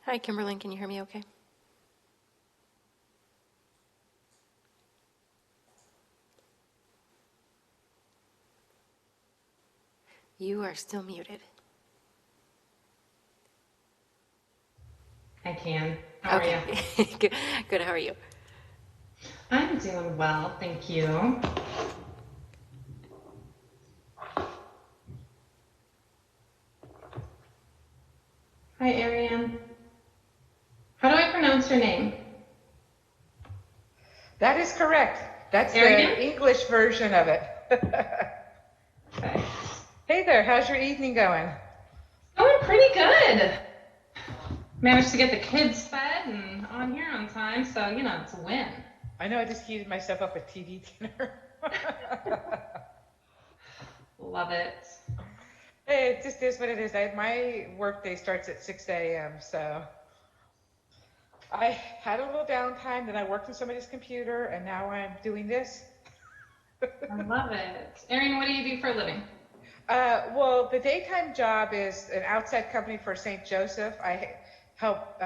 Hi, Kimberly. Can you hear me okay? You are still muted. I can. How are you? Okay. Good. Good. How are you? I'm doing well, thank you. Hi, Ariane. How do I pronounce your name? That is correct. That's the Ariane? English version of it. Okay. Hey there, how's your evening going? Going pretty good. Managed to get the kids fed and on here on time, so it's a win. I know I just heated myself up a TV dinner. Love it. Hey, it just is what it is. My work day starts at 6 a.m., so I had a little downtime, then I worked on somebody's computer, and now I'm doing this. I love it. Ariane, what do you do for a living? Well, the daytime job is an outside company for St. Joseph. I help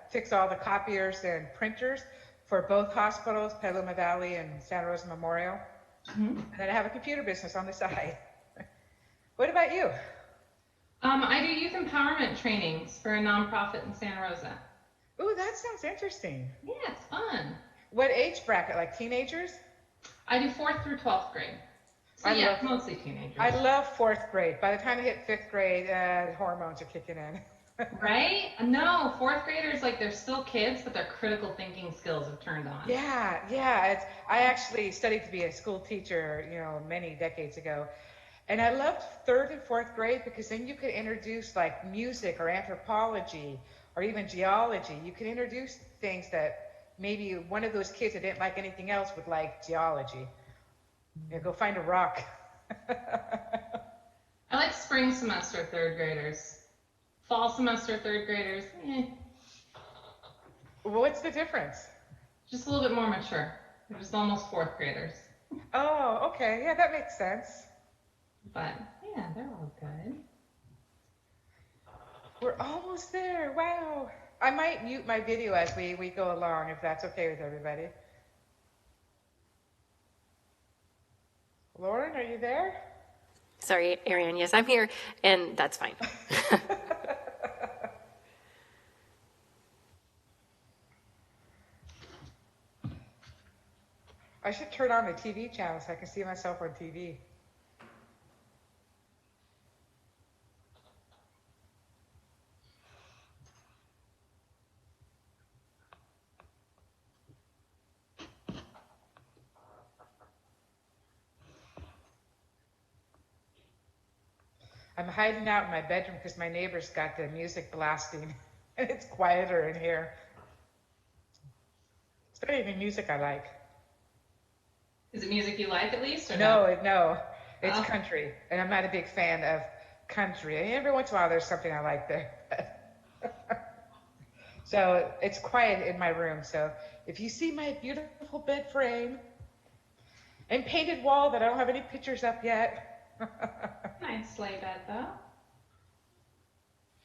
fix all the copiers and printers for both hospitals, Petaluma Valley and Santa Rosa Memorial. Hmm. And then I have a computer business on the side. What about you? I do youth empowerment trainings for a nonprofit in Santa Rosa. Ooh, that sounds interesting. Yeah, it's fun. What age bracket? Like teenagers? I do 4th through 12th grade. So I yeah, love mostly teenagers. I love fourth grade. By the time I hit fifth grade, hormones are kicking in. Right? No, 4th graders, like they're still kids, but their critical thinking skills have turned on. Yeah. I actually studied to be a school teacher, many decades ago. And I loved third and fourth grade because then you could introduce like music or anthropology or even geology. You could introduce things that maybe one of those kids that didn't like anything else would like geology. Go find a rock. I like spring semester 3rd graders. Fall semester 3rd graders, What's the difference? just a little bit more mature. They're just almost 4th graders. Oh, okay. Yeah, that makes sense. But yeah, they're all good. We're almost there. Wow. I might mute my video as we go along if that's okay with everybody. Lauren, are you there? Sorry, Ariane. Yes, I'm here, and that's fine. I should turn on the TV channel so I can see myself on TV. I'm hiding out in my bedroom because my neighbor's got the music blasting and it's quieter in here. It's not even music I like. Is it music you like at least or no? No, it's Oh, country, and I'm not a big fan of country. And every once in a while, there's something I like there. So it's quiet in my room. So if you see my beautiful bed frame and painted wall that I don't have any pictures up yet, nice sleigh bed though.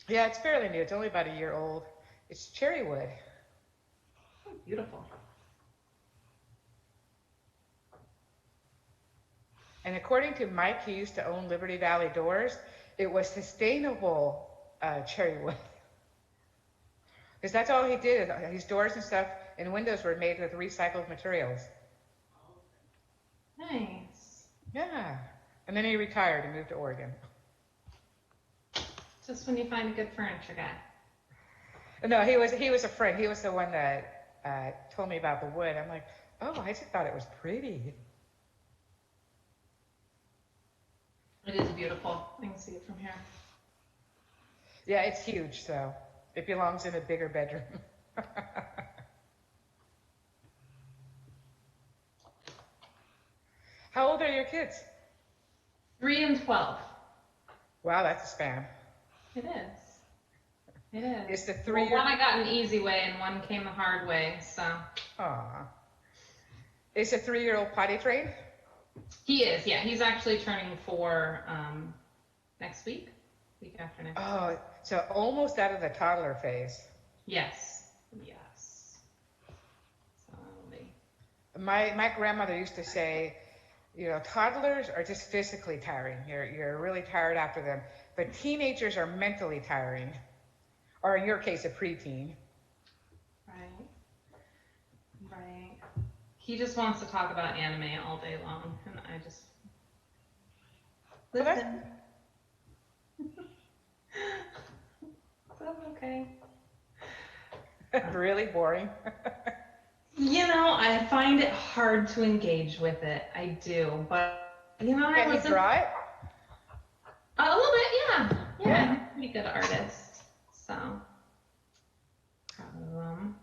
yeah, it's fairly new. It's only about a year old. It's cherry wood. Oh, beautiful. And according to Mike, who used to own Liberty Valley Doors, it was sustainable cherry wood. Because that's all he did. His doors and stuff and windows were made with recycled materials. Nice. Yeah. And then he retired and moved to Oregon. Just when you find a good furniture guy. No, he was a friend. He was the one that told me about the wood. I'm like, oh, I just thought it was pretty. It is beautiful. I can see it from here. Yeah, it's huge, so it belongs in a bigger bedroom. How old are your kids? 3 and 12. Wow, that's a span. It is. It is. Is the Well, 3 year? one I got an easy way and one came the hard way, so. Aw. Is a 3-year-old potty trained? He is, yeah. He's actually turning 4 next week after next. Oh, so almost out of the toddler phase. Yes. Yes. Absolutely. My grandmother used to say, you know, toddlers are just physically tiring. You're really tired after them, but teenagers are mentally tiring, or in your case, a preteen. Right. Right. He just wants to talk about anime all day long, and I just Well, listen. That's okay. that's really boring. You know, I find it hard to engage with it. I do, but you know, I Can he listen draw it? a little bit. Yeah, yeah. Yeah. He's a pretty good artist. So, um,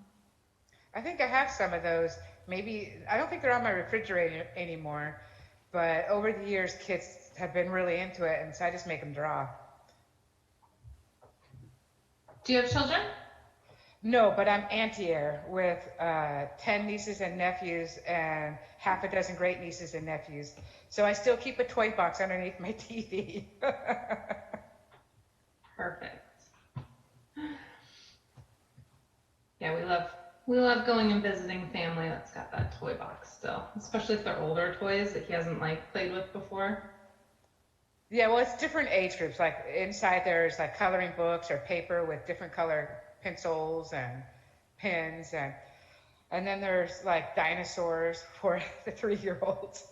I think I have some of those. Maybe, I don't think they're on my refrigerator anymore, but over the years, kids have been really into it, and so I just make them draw. do you have children? No, but I'm auntie-er with 10 nieces and nephews and half a dozen great nieces and nephews. So I still keep a toy box underneath my TV. Perfect. Yeah, we love going and visiting family that's got that toy box still, especially if they're older toys that he hasn't like played with before. Yeah, well, it's different age groups. Like inside there's like coloring books or paper with different color pencils and pens and then there's like dinosaurs for the 3-year-olds.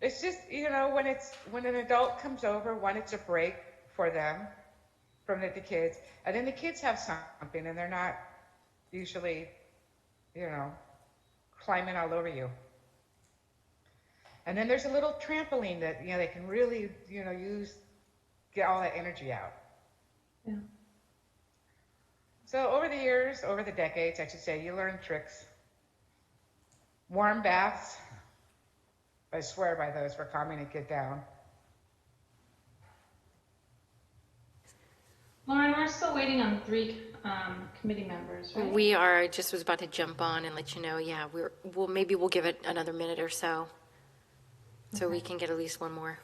It's just, you know, when an adult comes over, one, it's a break for them from the kids, and then the kids have something, and they're not usually, you know, climbing all over you. And then there's a little trampoline that, you know, they can really, you know, get all that energy out. Yeah. So over the years, over the decades, I should say, you learn tricks. Warm baths, I swear by those for calming a kid down. Lauren, we're still waiting on 3 committee members, right? We are, I just was about to jump on and let you know, yeah, maybe we'll give it another minute or so, so we can get at least one more.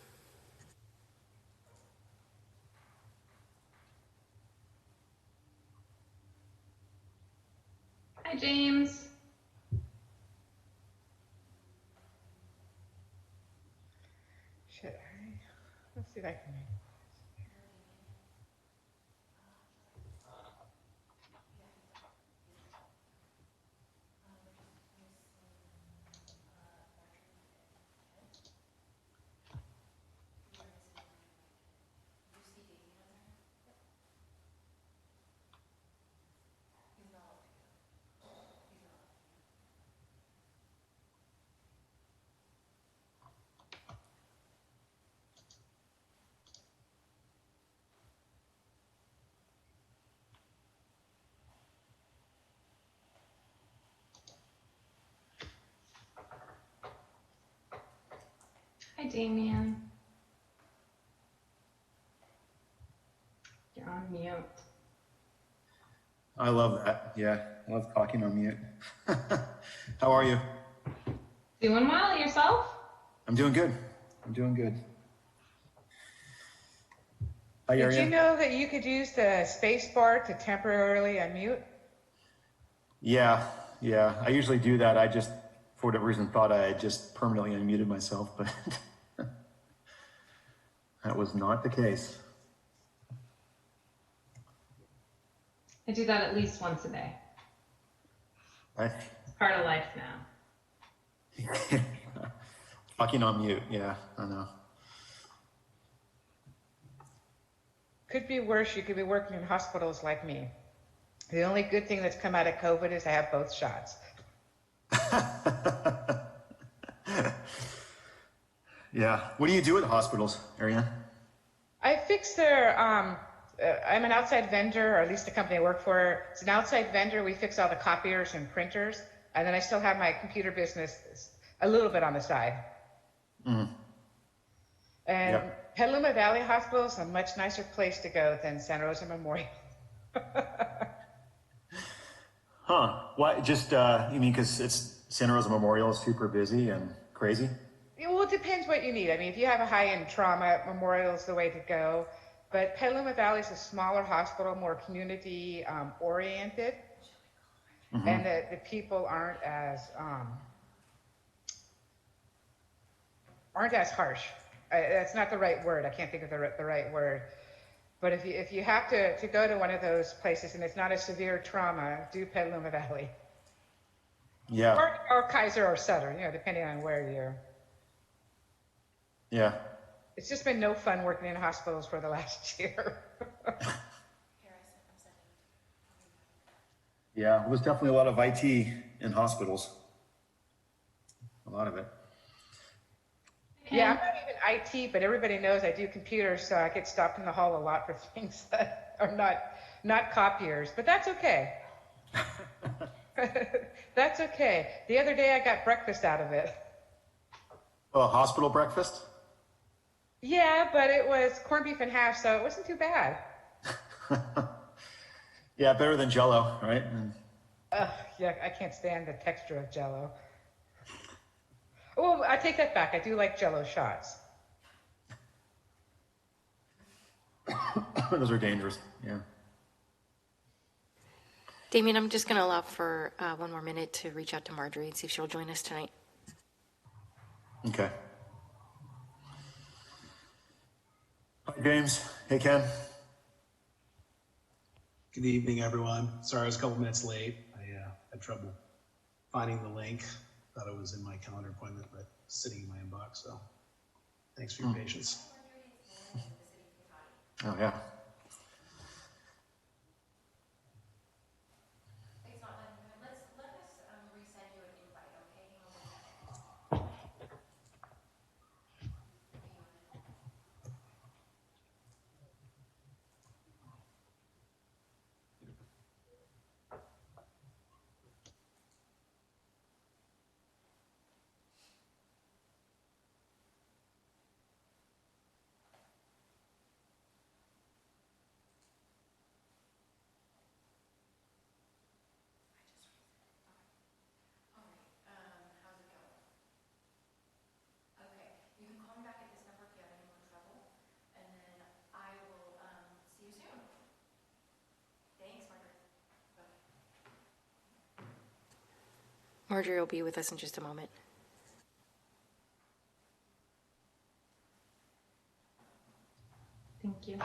Hi, James. Let's see if I can. Hi, Damien. You're on mute. I love that. Yeah, I love talking on mute. How are you? Doing well, yourself? I'm doing good. I'm doing good. Hi, Did you Arian. know that you could use the space bar to temporarily unmute? Yeah. I usually do that. I just, for whatever reason, thought I had just permanently unmuted myself, but that was not the case. I do that at least once a day. I, It's part of life now. Talking on mute. Yeah, I know. Could be worse. You could be working in hospitals like me. The only good thing that's come out of COVID is I have both shots. Yeah. What do you do at the hospitals, Ariane? I fix their, I'm an outside vendor, or at least the company I work for. It's an outside vendor. We fix all the copiers and printers. And then I still have my computer business a little bit on the side. Mm. And Yep. Petaluma Valley Hospital is a much nicer place to go than Santa Rosa Memorial. Huh. Why? Just, you mean because it's Santa Rosa Memorial is super busy and crazy? Well, it depends what you need. I mean, if you have a high-end trauma, Memorial is the way to go. But Petaluma Valley is a smaller hospital, more community oriented, and the people aren't as harsh. That's not the right word. I can't think of the right word. But if you have to go to one of those places and it's not a severe trauma, do Petaluma Valley. Yeah, Or Kaiser or Sutter, depending on where you're. yeah. It's just been no fun working in hospitals for the last year. Yeah, there's definitely a lot of IT in hospitals. A lot of it. Yeah, I'm not even IT, but everybody knows I do computers, so I get stopped in the hall a lot for things that are not copiers, but that's okay. That's okay. The other day I got breakfast out of it. Oh, hospital breakfast? Yeah, but it was corned beef and hash, so it wasn't too bad. Yeah, better than Jello, right? Yeah, I can't stand the texture of Jello. Oh, I take that back. I do like Jello shots. Those are dangerous. Yeah. Damien, I'm just going to allow for one more minute to reach out to Marjorie and see if she'll join us tonight. Okay. Hi, James. Hey, Ken. Good evening, everyone. Sorry I was a couple minutes late. I had trouble finding the link. Thought it was in my calendar appointment, but sitting in my inbox. So thanks for your patience. Oh, yeah. Marjorie will be with us in just a moment. Thank you.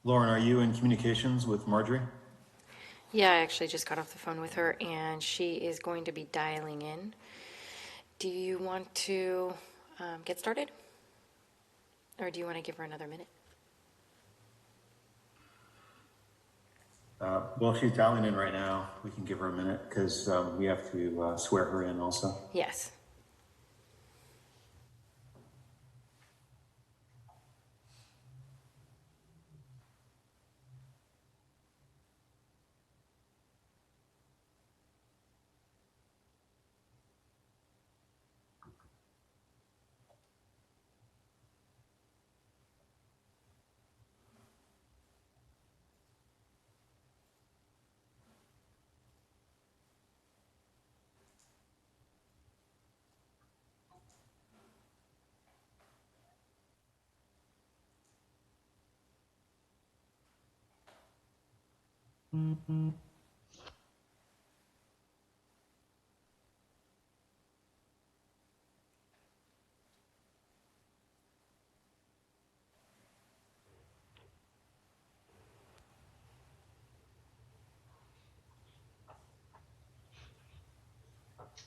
Lauren, are you in communications with Marjorie? Yeah, I actually just got off the phone with her, and she is going to be dialing in. Do you want to get started? Or do you want to give her another minute? Well, she's dialing in right now. We can give her a minute because we have to swear her in also. Yes.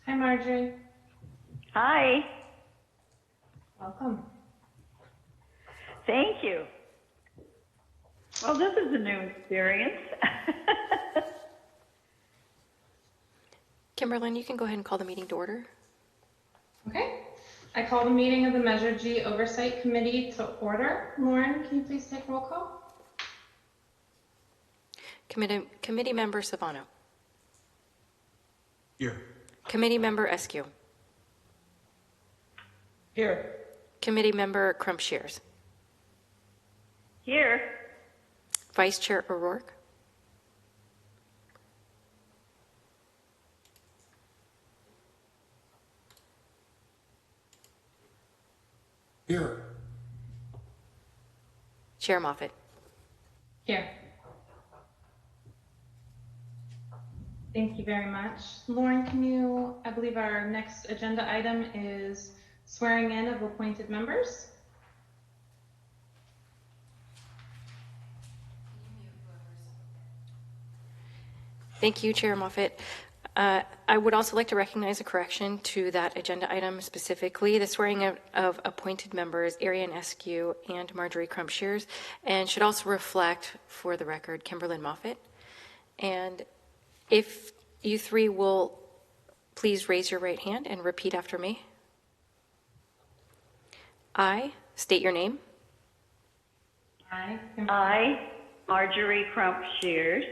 Hi, Marjorie. Hi, Welcome. thank you. Well, this is a new experience. Kimberlyn, you can go ahead and call the meeting to order. Okay. I call the meeting of the Measure G Oversight Committee to order. Lauren, can you please take roll call? Committee Member Savano. Here. Committee Member Eskew. Here. Committee Member Crumpshears. Here, Vice Chair O'Rourke. Here. Chair Moffett. Here. Thank you very much. Lauren, I believe our next agenda item is swearing in of appointed members. Thank you, Chair Moffett. I would also like to recognize a correction to that agenda item, specifically the swearing of appointed members Arian Eskew and Marjorie Crumpshears, and should also reflect, for the record, Kimberlyn Moffett. And if you three will please raise your right hand and repeat after me. I state your name. I, Marjorie Crump Shears,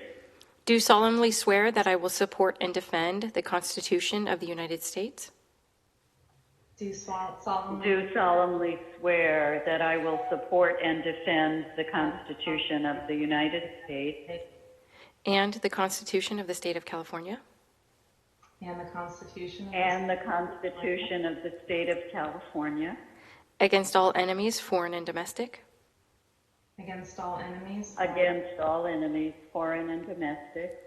Do solemnly swear that I will support and defend the Constitution of the United States Do solemnly do solemnly swear that I will support and defend the Constitution of the United States and the Constitution of the State of California and the Constitution of and the Constitution of the State of California against all enemies, foreign and domestic, against all enemies, foreign and domestic,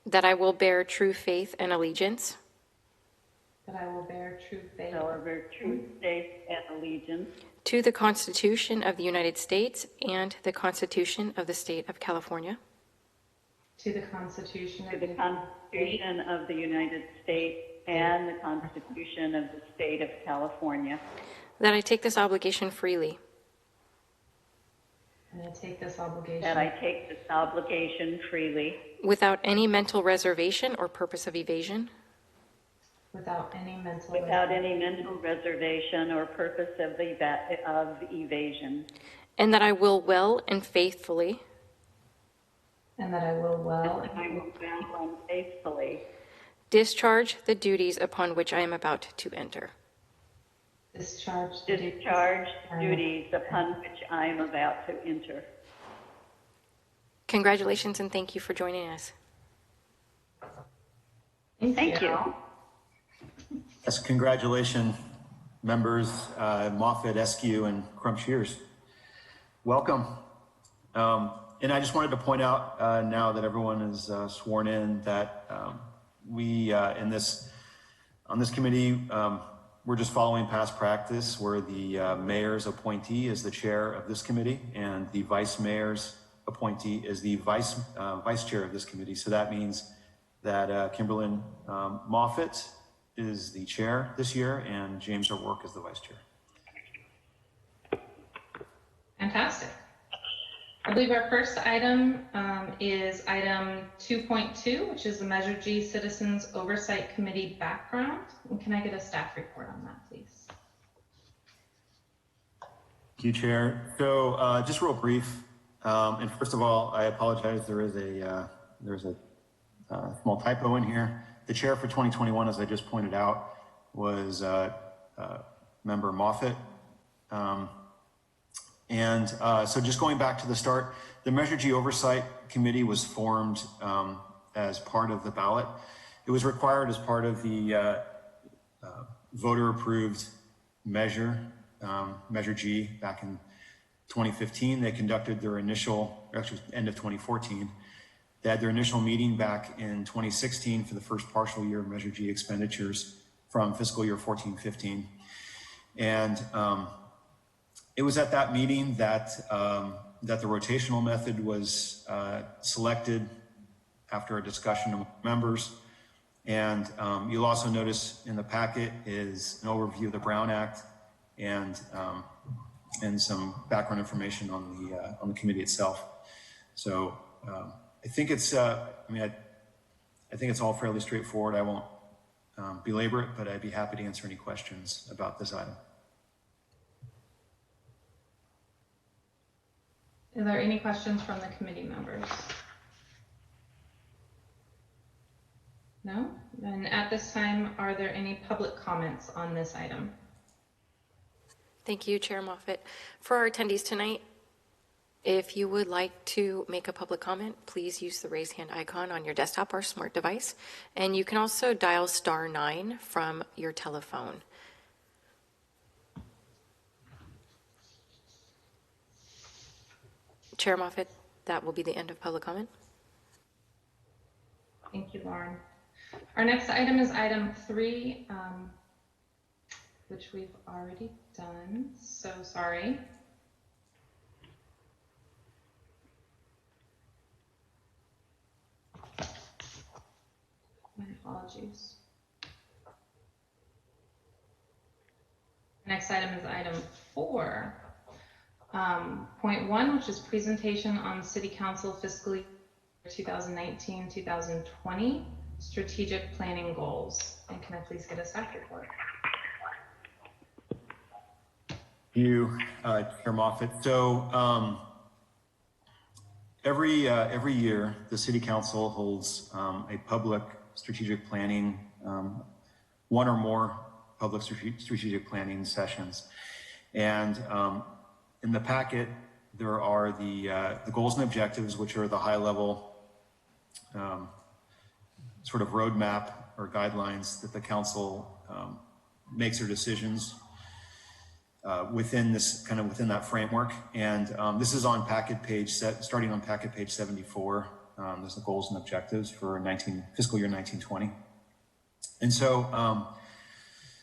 that I will bear true faith and allegiance that I will bear true faith however true faith and allegiance to the Constitution of the United States and the Constitution of the State of California, to the Constitution to of the Constitution of the United States and the Constitution of the State of California, that I take this obligation freely and I take this obligation that I take this obligation freely without any mental reservation or purpose of evasion, without any mental reservation or purpose of evasion, and that I will well and faithfully and that I will well and I will well and faithfully discharge the duties upon which I am about to enter. discharge the duties upon which I am about to enter. Congratulations and thank you for joining us. Thank you. Yes, congratulations, members Moffett, Eskew, and Crumpshears. Welcome. And I just wanted to point out now that everyone is sworn in that we on this committee, we're just following past practice where the mayor's appointee is the chair of this committee and the vice mayor's appointee is the vice chair of this committee. So that means that Kimberlyn Moffitt is the chair this year, and James O'Rourke is the vice chair. Fantastic. I believe our first item is item 2.2, which is the Measure G Citizens Oversight Committee background. And can I get a staff report on that, please? Thank you, Chair. So just real brief. And first of all, I apologize. There's a small typo in here. The chair for 2021, as I just pointed out, was Member Moffitt. So just going back to the start, the Measure G Oversight Committee was formed as part of the ballot. It was required as part of the voter-approved measure, Measure G, back in 2015. They conducted their initial, actually end of 2014. They had their initial meeting back in 2016 for the first partial year of Measure G expenditures from fiscal year 14-15. And it was at that meeting that that the rotational method was selected after a discussion of members. And you'll also notice in the packet is an overview of the Brown Act and some background information on the committee itself. So I think it's I think it's all fairly straightforward. I won't belabor it, but I'd be happy to answer any questions about this item. Are there any questions from the committee members? No? And at this time, are there any public comments on this item? Thank you, Chair Moffitt. For our attendees tonight, if you would like to make a public comment, please use the raise hand icon on your desktop or smart device. And you can also dial *9 from your telephone. Chair Moffitt, that will be the end of public comment. Thank you, Lauren. Our next item is item 3, which we've already done. So sorry. My apologies. Next item is item 4. Point 1, which is presentation on City Council fiscal year 2019-2020 strategic planning goals. And can I please get a staff report? Thank you, Chair Moffitt. So every year, the City Council holds a public strategic planning, one or more public strategic planning sessions. And in the packet, there are the goals and objectives, which are the high-level sort of roadmap or guidelines that the council makes their decisions within that framework. And this is on packet page starting on packet page 74. There's the goals and objectives for fiscal year 1920. And so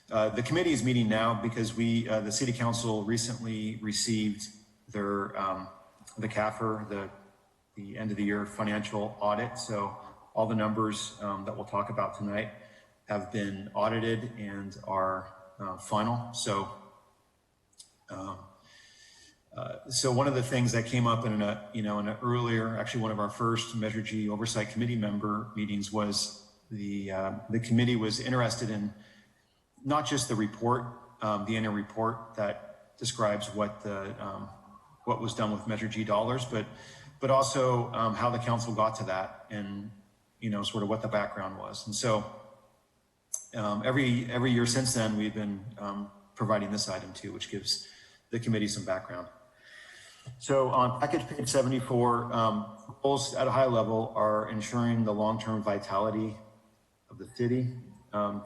the committee is meeting now because the City Council recently received their the CAFR, the end of the year financial audit. So all the numbers that we'll talk about tonight have been audited and are final. So so one of the things that came up in an earlier, actually one of our first Measure G Oversight Committee member meetings was the committee was interested in not just the report, the annual report that describes what was done with Measure G dollars, but also how the council got to that, and sort of what the background was. And so every year since then, we've been providing this item too, which gives the committee some background. So on package page 74, goals at a high level are ensuring the long-term vitality of the city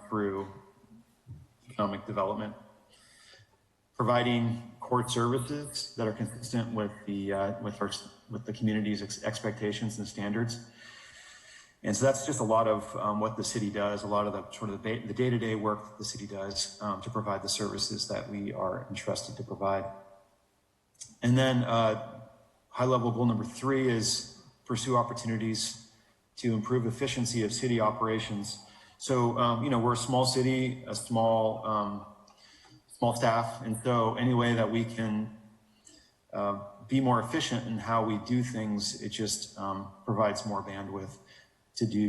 through economic development, providing core services that are consistent with the community's expectations and standards. And so that's just a lot of what the city does, a lot of the sort of the day-to-day work that the city does to provide the services that we are entrusted to provide. And then high-level goal number 3 is pursue opportunities to improve efficiency of city operations. So, you know, we're a small city, a small staff, and so any way that we can be more efficient in how we do things, it just provides more bandwidth to do,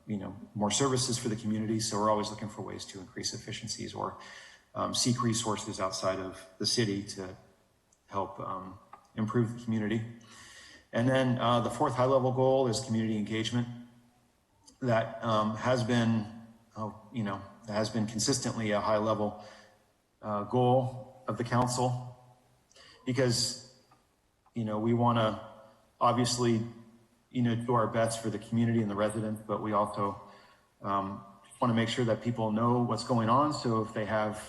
you know, more services for the community. So we're always looking for ways to increase efficiencies or seek resources outside of the city to help improve the community. And then the 4th high-level goal is community engagement. That has been, you know, has been consistently a high-level goal of the council, because, you know, we want to obviously, you know, do our best for the community and the residents, but we also want to make sure that people know what's going on. So if they have,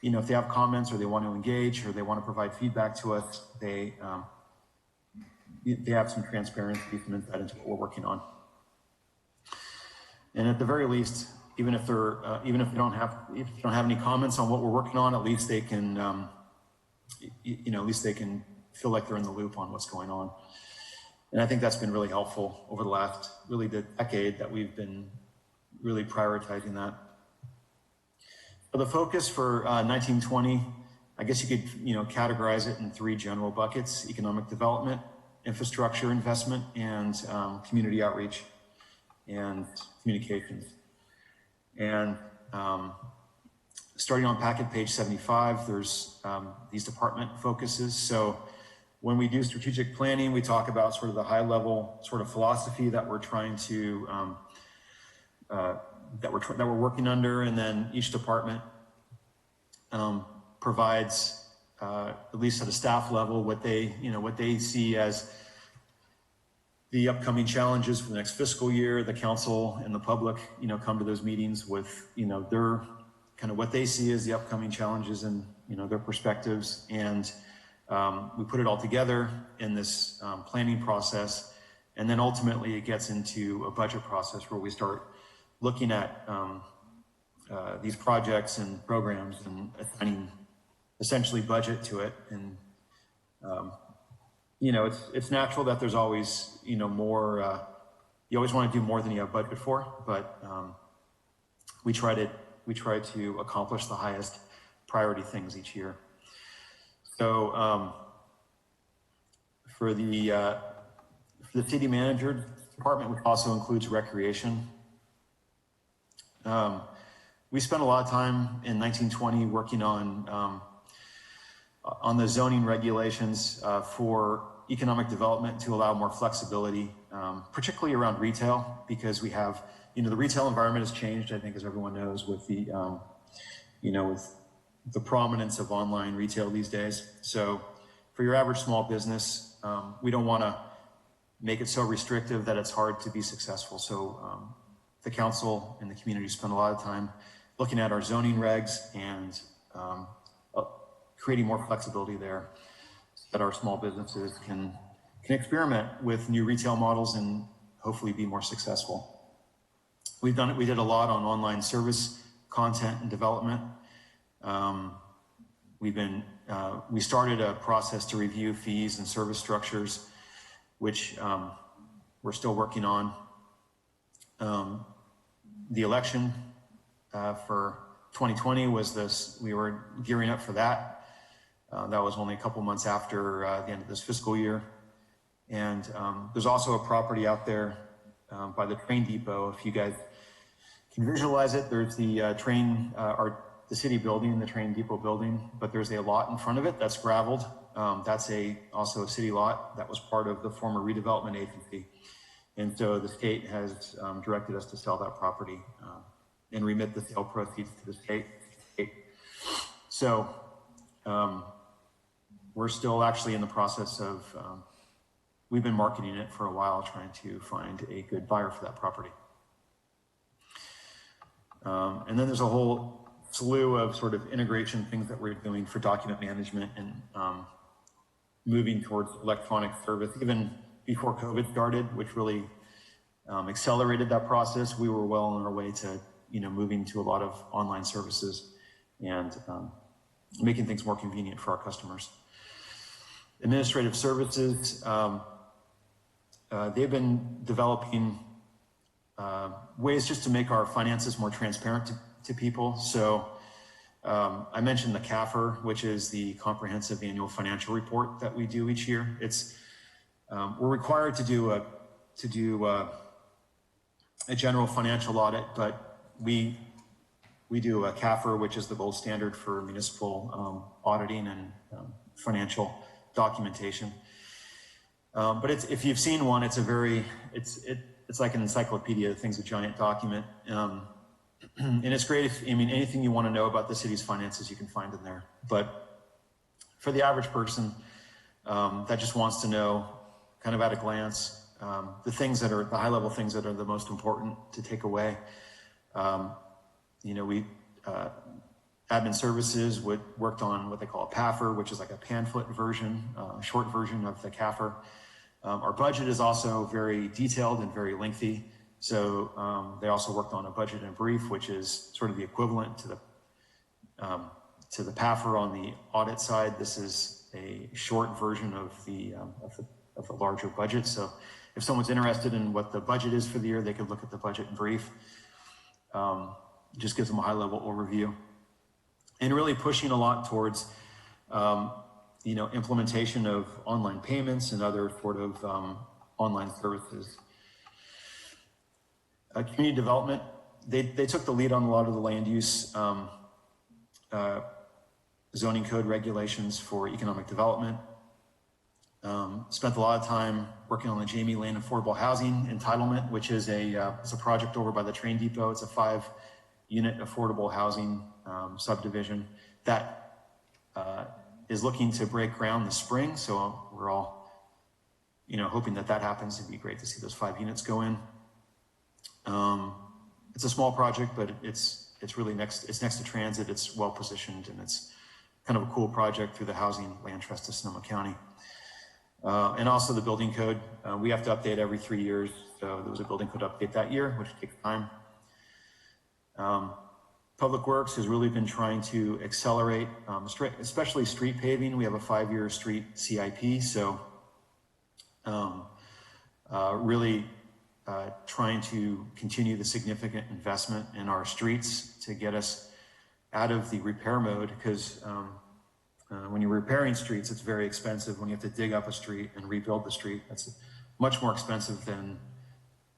you know, if they have comments or they want to engage or they want to provide feedback to us, they have some transparency, some insight into what we're working on. And at the very least, even if they're, even if they don't have any comments on what we're working on, at least they can, you know, at least they can feel like they're in the loop on what's going on. And I think that's been really helpful over the last, really the decade that we've been really prioritizing that. So the focus for 1920, I guess you could, you know, categorize it in 3 general buckets: economic development, infrastructure investment, and community outreach and communications. And starting on packet page 75, there's these department focuses. So when we do strategic planning, we talk about sort of the high level sort of philosophy that we're trying to, that we're working under, and then each department provides, at least at a staff level, what they, you know, what they see as the upcoming challenges for the next fiscal year. The council and the public, you know, come to those meetings with, you know, their kind of what they see as the upcoming challenges and, you know, their perspectives. And we put it all together in this planning process. And then ultimately it gets into a budget process where we start looking at these projects and programs and assigning essentially budget to it. And, you know, it's natural that there's always, you know, more, you always want to do more than you have budget for, but we try to accomplish the highest priority things each year. So for the city manager department, which also includes recreation, we spent a lot of time in 1920 working on the zoning regulations for economic development to allow more flexibility, particularly around retail, because we have, you know, the retail environment has changed, I think, as everyone knows, with the, you know, with the prominence of online retail these days. So for your average small business, we don't want to make it so restrictive that it's hard to be successful. So the council and the community spend a lot of time looking at our zoning regs and creating more flexibility there so that our small businesses can experiment with new retail models and hopefully be more successful. We did a lot on online service content and development. We started a process to review fees and service structures, which we're still working on. The election for 2020 was this, we were gearing up for that. That was only a couple months after the end of this fiscal year. And there's also a property out there by the train depot. If you guys can visualize it, there's the the city building, the train depot building, but there's a lot in front of it that's graveled. That's also a city lot that was part of the former redevelopment agency. And so the state has directed us to sell that property and remit the sale proceeds to the state. So we're still actually in the process of, we've been marketing it for a while, trying to find a good buyer for that property. And then there's a whole slew of sort of integration things that we're doing for document management and moving towards electronic service. Even before COVID started, which really accelerated that process, we were well on our way to, you know, moving to a lot of online services and making things more convenient for our customers. Administrative services, they've been developing ways just to make our finances more transparent to people. So I mentioned the CAFR, which is the Comprehensive Annual Financial Report that we do each year. It's we're required to do a general financial audit, but we do a CAFR, which is the gold standard for municipal auditing and financial documentation. But if you've seen one, it's like an encyclopedia. The thing's a giant document, and it's great. Anything you want to know about the city's finances, you can find in there. But for the average person that just wants to know, kind of at a glance, the things that are the high-level things that are the most important to take away. Admin services worked on what they call a PAFR, which is like a pamphlet version, short version of the CAFR. Our budget is also very detailed and very lengthy. So they also worked on a budget and brief, which is sort of the equivalent to the PAFR on the audit side. This is a short version of the larger budget. So if someone's interested in what the budget is for the year, they could look at the budget and brief. Just gives them a high-level overview, and really pushing a lot towards implementation of online payments and other sort of online services. Community development, they took the lead on a lot of the land use zoning code regulations for economic development. Spent a lot of time working on the Jamie Lane Affordable Housing Entitlement, which is it's a project over by the train depot. It's a 5-unit affordable housing subdivision that is looking to break ground this spring. So we're all, hoping that happens. It'd be great to see those 5 units go in. It's a small project, but it's really next to transit. It's well positioned, and it's kind of a cool project through the Housing Land Trust of Sonoma County. And also the building code. We have to update every 3 years. So there was a building code update that year, which takes time. Public Works has really been trying to accelerate, especially street paving. We have a 5-year street CIP. So really trying to continue the significant investment in our streets to get us out of the repair mode, because when you're repairing streets, it's very expensive. When you have to dig up a street and rebuild the street, that's much more expensive than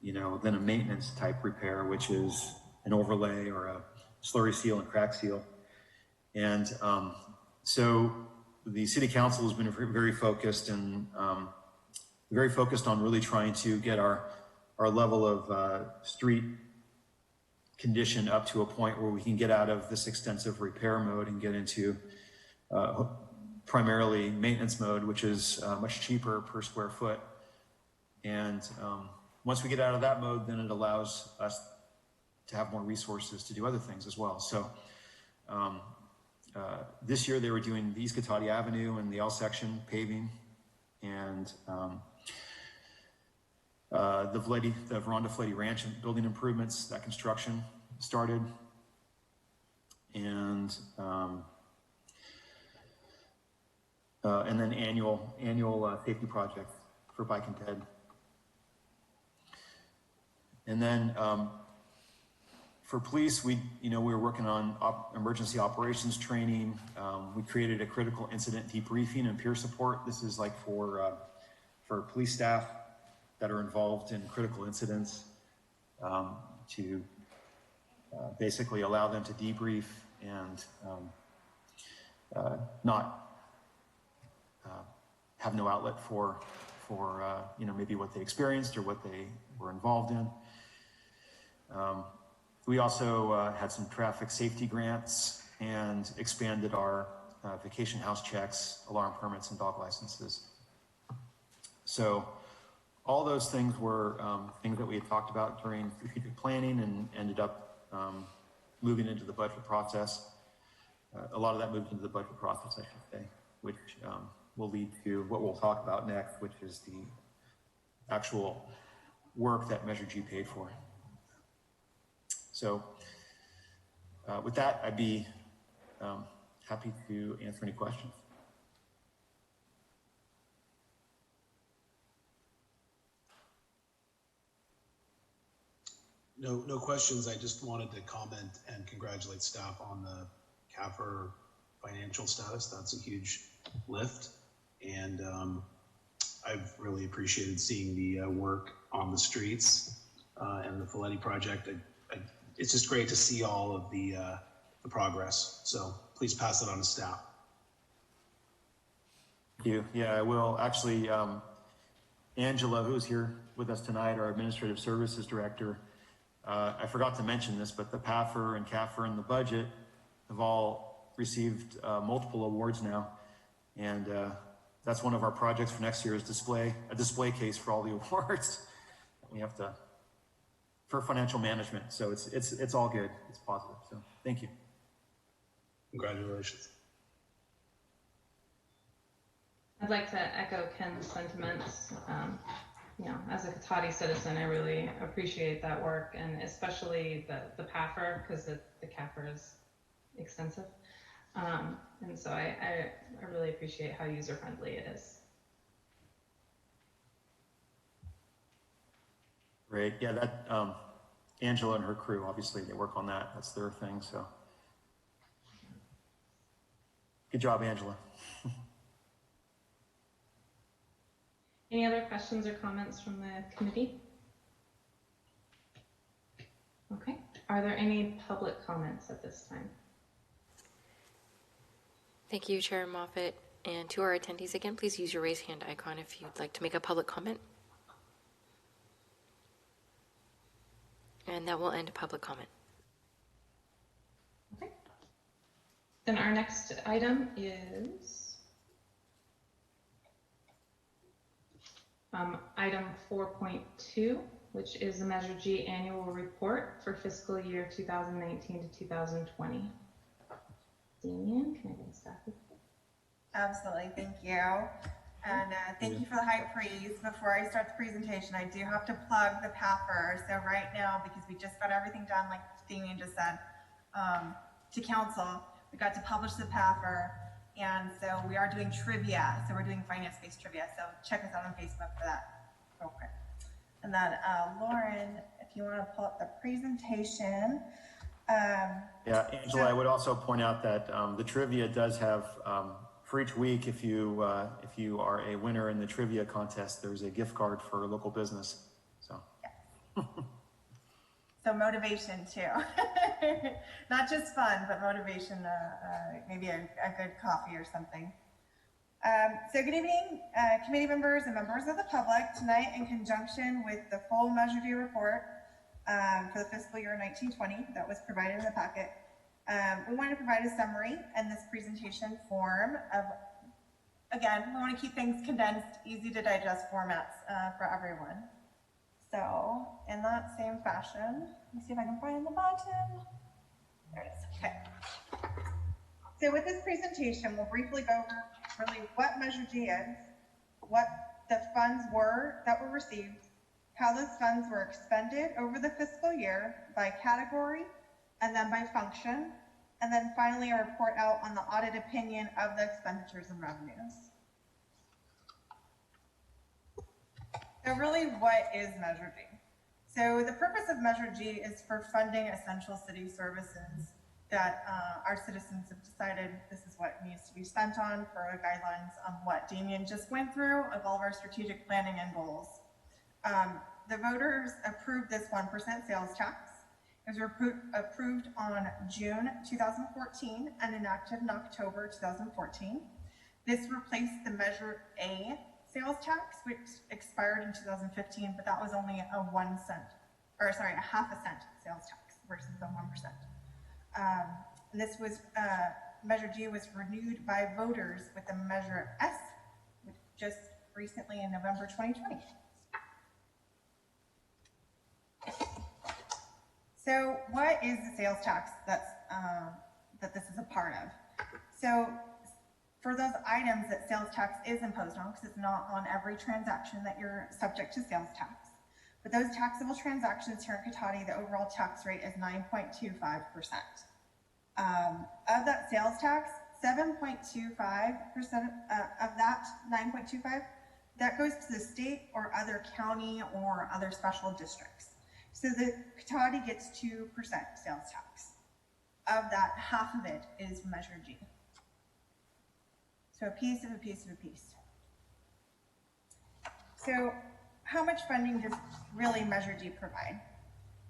a maintenance type repair, which is an overlay or a slurry seal and crack seal. And so the city council has been very focused on really trying to get our level of street condition up to a point where we can get out of this extensive repair mode and get into primarily maintenance mode, which is much cheaper per square foot. And once we get out of that mode, then it allows us to have more resources to do other things as well. So this year they were doing the East Cotati Avenue and the L section paving, and the Veranda Fletty Ranch building improvements. That construction started, and then annual safety projects for Bike and Ped. And then for police, we were working on emergency operations training. We created a critical incident debriefing and peer support. This is like for police staff that are involved in critical incidents, to basically allow them to debrief and not have no outlet for maybe what they experienced or what they were involved in. We also had some traffic safety grants and expanded our vacation house checks, alarm permits, and dog licenses. So all those things were things that we had talked about during strategic planning and ended up moving into the budget process. A lot of that moved into the budget process, I should say, which will lead to what we'll talk about next, which is the actual work that Measure G paid for. So with that, I'd be happy to answer any questions. No questions. I just wanted to comment and congratulate staff on the CAFR financial status. That's a huge lift. And I've really appreciated seeing the work on the streets and the Folletti project. It's just great to see all of the progress. So please pass it on to staff. Thank you. Yeah, I will. Actually, Angela, who's here with us tonight, our Administrative Services Director, I forgot to mention this, but the PAFR and CAFR and the budget have all received multiple awards now. And that's one of our projects for next year is a display case for all the awards. We have to, for financial management. So it's all good. It's positive. So thank you. Congratulations. I'd like to echo Ken's sentiments. As a Cotati citizen, I really appreciate that work, and especially the PAFR, because the CAFR is extensive. And so I really appreciate how user-friendly it is. Great. Yeah, that Angela and her crew, obviously, they work on that. That's their thing. So good job, Angela. Any other questions or comments from the committee? Okay. Are there any public comments at this time? Thank you, Chair Moffett. And to our attendees again, please use your raise hand icon if you'd like to make a public comment. And that will end public comment. Okay. Then our next item is item 4.2, which is the Measure G annual report for fiscal year 2019 to 2020. Damien, can I get a staff report? Absolutely, thank you. And thank you for the high praise. Before I start the presentation, I do have to plug the PAFR. So right now, because we just got everything done, like Damien just said, to council, we got to publish the PAFR. And so we are doing trivia. So we're doing finance-based trivia. So check us out on Facebook for that real quick. And then Lauren, if you want to pull up the presentation. Yeah, Angela, I would also point out that the trivia does have, for each week, if you are a winner in the trivia contest, there's a gift card for a local business. So. Yeah. So motivation too, not just fun, but motivation, maybe a good coffee or something. So good evening, committee members and members of the public. Tonight, in conjunction with the full Measure D report for the fiscal year 1920 that was provided in the packet, we want to provide a summary in this presentation form of, again, we want to keep things condensed, easy to digest formats for everyone. So, in that same fashion, let me see if I can find the button. There it is. Okay. So, with this presentation, we'll briefly go over really what Measure G is, what the funds were that were received, how those funds were expended over the fiscal year by category, and then by function, and then finally a report out on the audit opinion of the expenditures and revenues. So really, what is Measure G? So the purpose of Measure G is for funding essential city services that our citizens have decided this is what needs to be spent on for the guidelines on what Damien just went through of all of our strategic planning and goals. The voters approved this 1% sales tax. It was approved on June 2014 and enacted in October 2014. This replaced the Measure A sales tax, which expired in 2015, but that was only a 1 cent, or sorry, a half a cent sales tax versus the 1%. This was, Measure G was renewed by voters with the Measure S, which just recently in November 2020. So what is the sales tax that's, that this is a part of? So for those items that sales tax is imposed on, because it's not on every transaction that you're subject to sales tax, but those taxable transactions here in Cotati, the overall tax rate is 9.25%. Of that sales tax, 7.25% of that 9.25, that goes to the state or other county or other special districts. So the Katati gets 2% sales tax. Of that, half of it is Measure G. So a piece of a piece of a piece. So how much funding does really Measure G provide?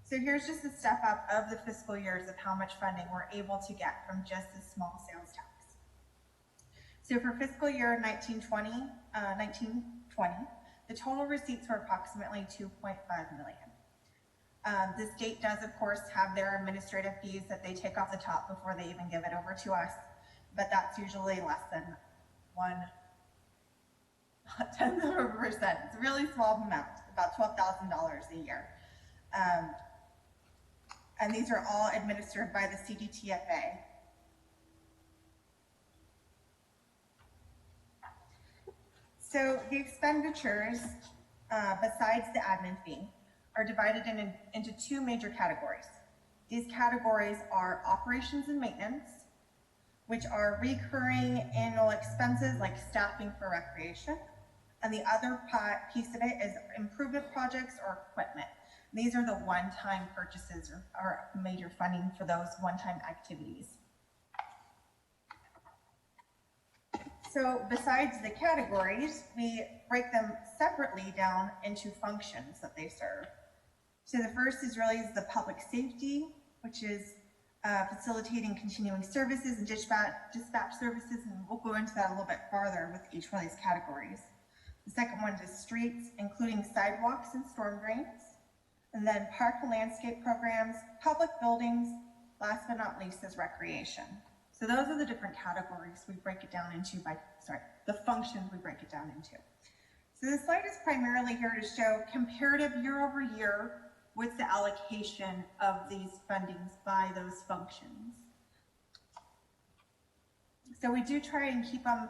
So here's just a step up of the fiscal years of how much funding we're able to get from just this small sales tax. So for fiscal year 1920, the total receipts were approximately 2.5 million. The state does, of course, have their administrative fees that they take off the top before they even give it over to us, but that's usually less than 1/10 of a percent. It's a really small amount, about $12,000 a year. And these are all administered by the CDTFA. So the expenditures, besides the admin fee, are divided into two major categories. These categories are operations and maintenance, which are recurring annual expenses like staffing for recreation, and the other piece of it is improvement projects or equipment. These are the one-time purchases or major funding for those one-time activities. So besides the categories, we break them separately down into functions that they serve. So the first is really the public safety, which is facilitating continuing services and dispatch services, and we'll go into that a little bit farther with each one of these categories. The second one is streets, including sidewalks and storm drains, and then park and landscape programs, public buildings, last but not least is recreation. So those are the different categories we break it down into the functions we break it down into. So this slide is primarily here to show comparative year over year with the allocation of these fundings by those functions. So we do try and keep them,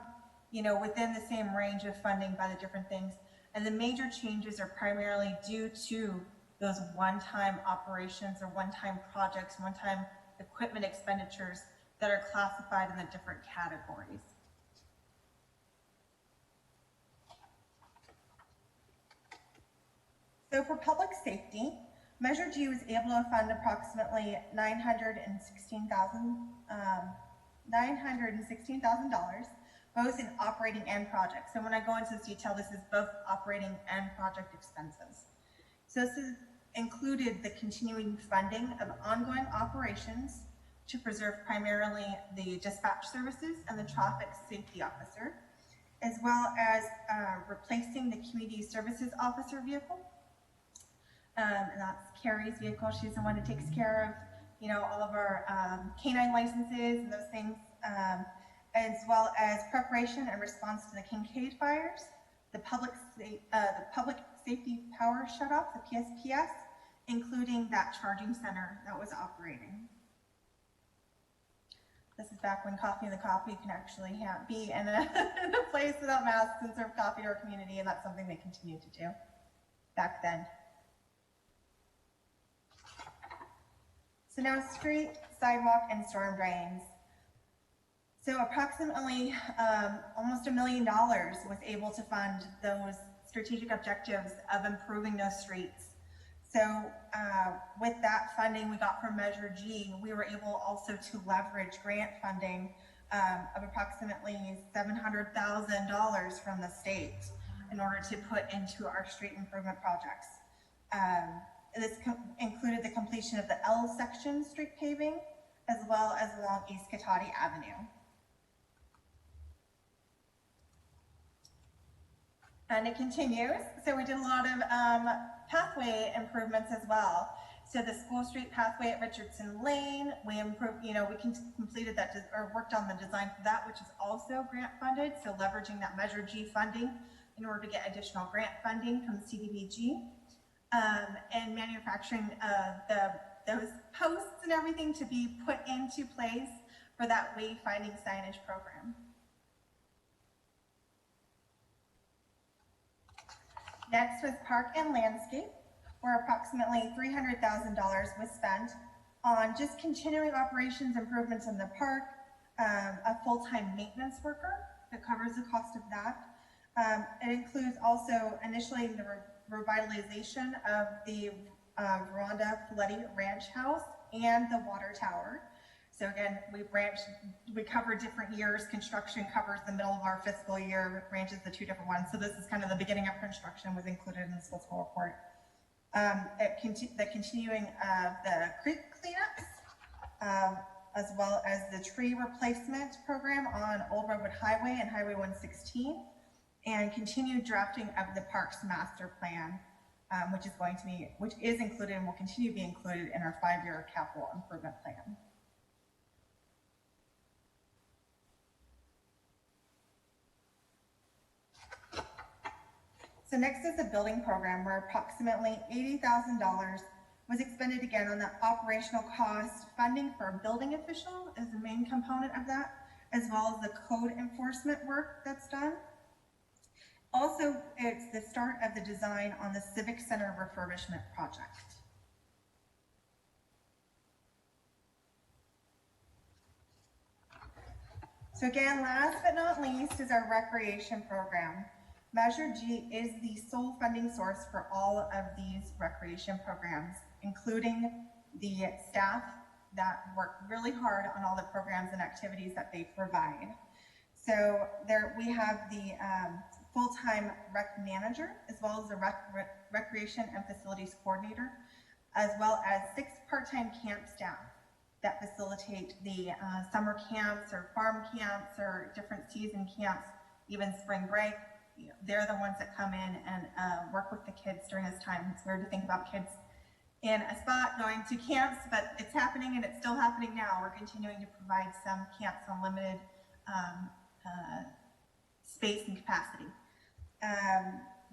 within the same range of funding by the different things. And the major changes are primarily due to those one-time operations or one-time projects, one-time equipment expenditures that are classified in the different categories. So for public safety, Measure G was able to fund approximately $916,000, both in operating and project. So when I go into this detail, this is both operating and project expenses. So this is included the continuing funding of ongoing operations to preserve primarily the dispatch services and the traffic safety officer, as well as replacing the community services officer vehicle. And that's Carrie's vehicle. She's the one who takes care of, all of our canine licenses and those things, as well as preparation and response to the Kincaid fires, the public safety power shutoff, the PSPS, including that charging center that was operating. This is back when Coffee and the Coffee can actually be in a place without masks and serve coffee to our community, and that's something they continue to do back then. So now street, sidewalk, and storm drains. So approximately almost $1 million was able to fund those strategic objectives of improving those streets. So with that funding we got from Measure G, we were able also to leverage grant funding of approximately $700,000 from the state in order to put into our street improvement projects. This included the completion of the L section street paving, as well as along East Katati Avenue. And it continues. So we did a lot of pathway improvements as well. So the School Street pathway at Richardson Lane, we improved, we completed that or worked on the design for that, which is also grant funded. So leveraging that Measure G funding in order to get additional grant funding from the CDBG. And manufacturing those posts and everything to be put into place for that wayfinding signage program. Next was park and landscape, where approximately $300,000 was spent on just continuing operations improvements in the park, a full-time maintenance worker that covers the cost of that. It includes also initially the revitalization of the Veranda Fletty Ranch House and the water tower. So again, we cover different years. Construction covers the middle of our fiscal year, ranches the two different ones. So this is kind of the beginning of construction was included in this fiscal report. The continuing of the creek cleanups, as well as the tree replacement program on Old Redwood Highway and Highway 116, and continued drafting of the Parks Master Plan, which is included and will continue to be included in our 5-year capital improvement plan. So next is the building program, where approximately $80,000 was expended again on the operational cost. Funding for a building official is the main component of that, as well as the code enforcement work that's done. Also, it's the start of the design on the Civic Center refurbishment project. So again, last but not least is our recreation program. Measure G is the sole funding source for all of these recreation programs, including the staff that work really hard on all the programs and activities that they provide. So there we have the full-time rec manager, as well as the recreation and facilities coordinator, as well as 6 part-time camp staff that facilitate the summer camps or farm camps or different season camps, even spring break. You know, they're the ones that come in and work with the kids during this time. It's weird to think about kids in a spot going to camps, but it's happening and it's still happening now. We're continuing to provide some camps on limited space and capacity.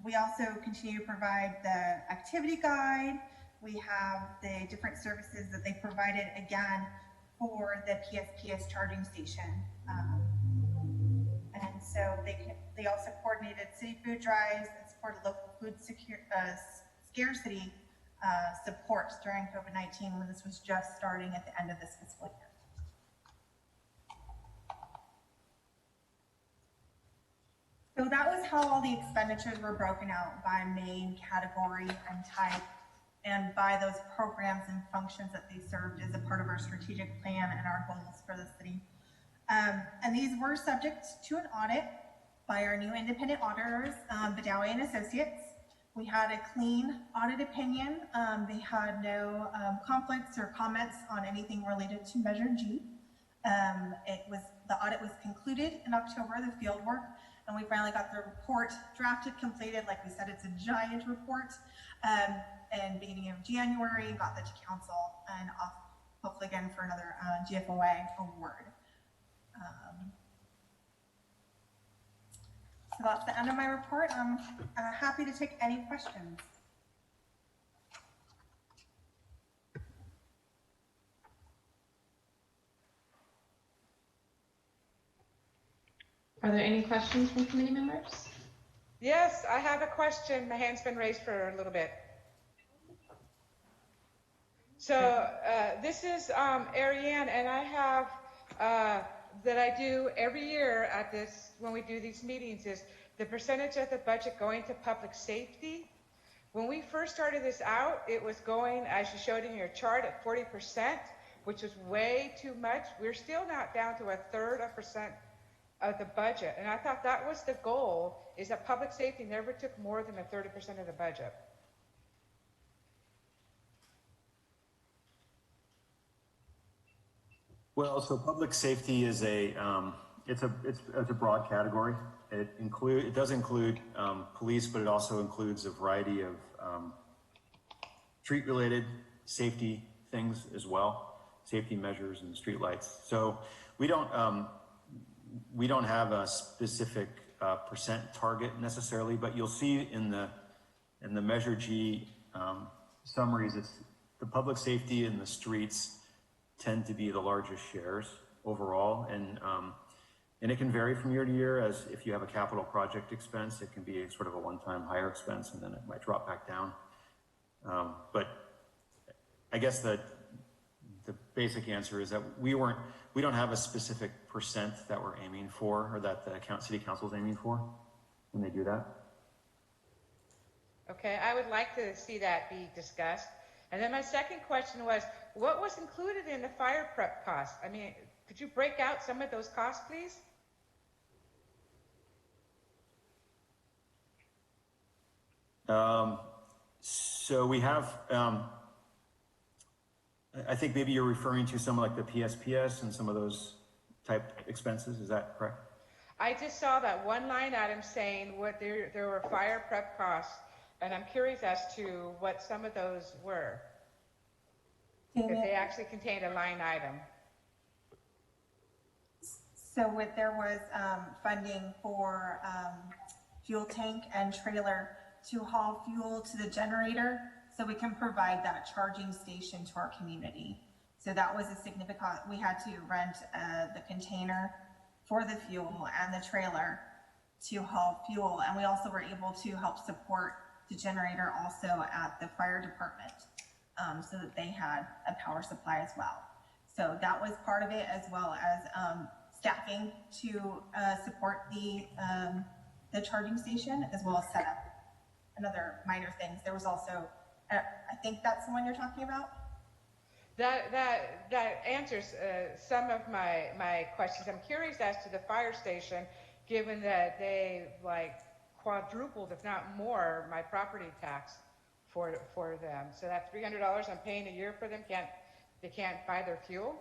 We also continue to provide the activity guide. We have the different services that they provided, again, for the PSPS charging station. And so they also coordinated city food drives and supported local food scarcity support during COVID-19 when this was just starting at the end of this fiscal year. So that was how all the expenditures were broken out by main category and type, and by those programs and functions that they served as a part of our strategic plan and our goals for the city. And these were subject to an audit by our new independent auditors, Badawi and Associates. We had a clean audit opinion. They had no conflicts or comments on anything related to Measure G. The audit was concluded in October, the field work, and we finally got the report drafted, completed. Like we said, it's a giant report. And beginning of January, got that to council and hopefully again for another GFOA award. So that's the end of my report. I'm happy to take any questions. Are there any questions from committee members? Yes, I have a question. My hand's been raised for a little bit. So this is Ariane, and I have that I do every year at this when we do these meetings is the percentage of the budget going to public safety. When we first started this out, it was going, as you showed in your chart, at 40%, which was way too much. We're still not down to 1/3% of the budget, and I thought that was the goal, is that public safety never took more than 30% of the budget. Well, so public safety is it's a broad category. It does include police, but it also includes a variety of street-related safety things as well, safety measures and streetlights. So we don't have a specific percent target necessarily, but you'll see in the Measure G summaries, it's the public safety and the streets tend to be the largest shares overall, and it can vary from year to year. As if you have a capital project expense, it can be a sort of a one-time higher expense, and then it might drop back down. But I guess the basic answer is that we don't have a specific percent that we're aiming for, or that the city council is aiming for when they do that. Okay, I would like to see that be discussed, And then my second question was, what was included in the fire prep cost? I mean, could you break out some of those costs, please? So we have, I think maybe you're referring to some like the PSPS and some of those type expenses. Is that correct? I just saw that one line item saying what there were fire prep costs, and I'm curious as to what some of those were. If they actually contained a line item. So there was funding for fuel tank and trailer to haul fuel to the generator so we can provide that charging station to our community. So that was a significant, we had to rent the container for the fuel and the trailer to haul fuel. And we also were able to help support the generator also at the fire department so that they had a power supply as well. So that was part of it, as well as staffing to support the charging station, as well as set up and other minor things. There was also, I think that's the one you're talking about? That answers some of my questions. I'm curious as to the fire station, given that they like quadrupled, if not more, my property tax for them. So that $300 I'm paying a year for them, they can't buy their fuel?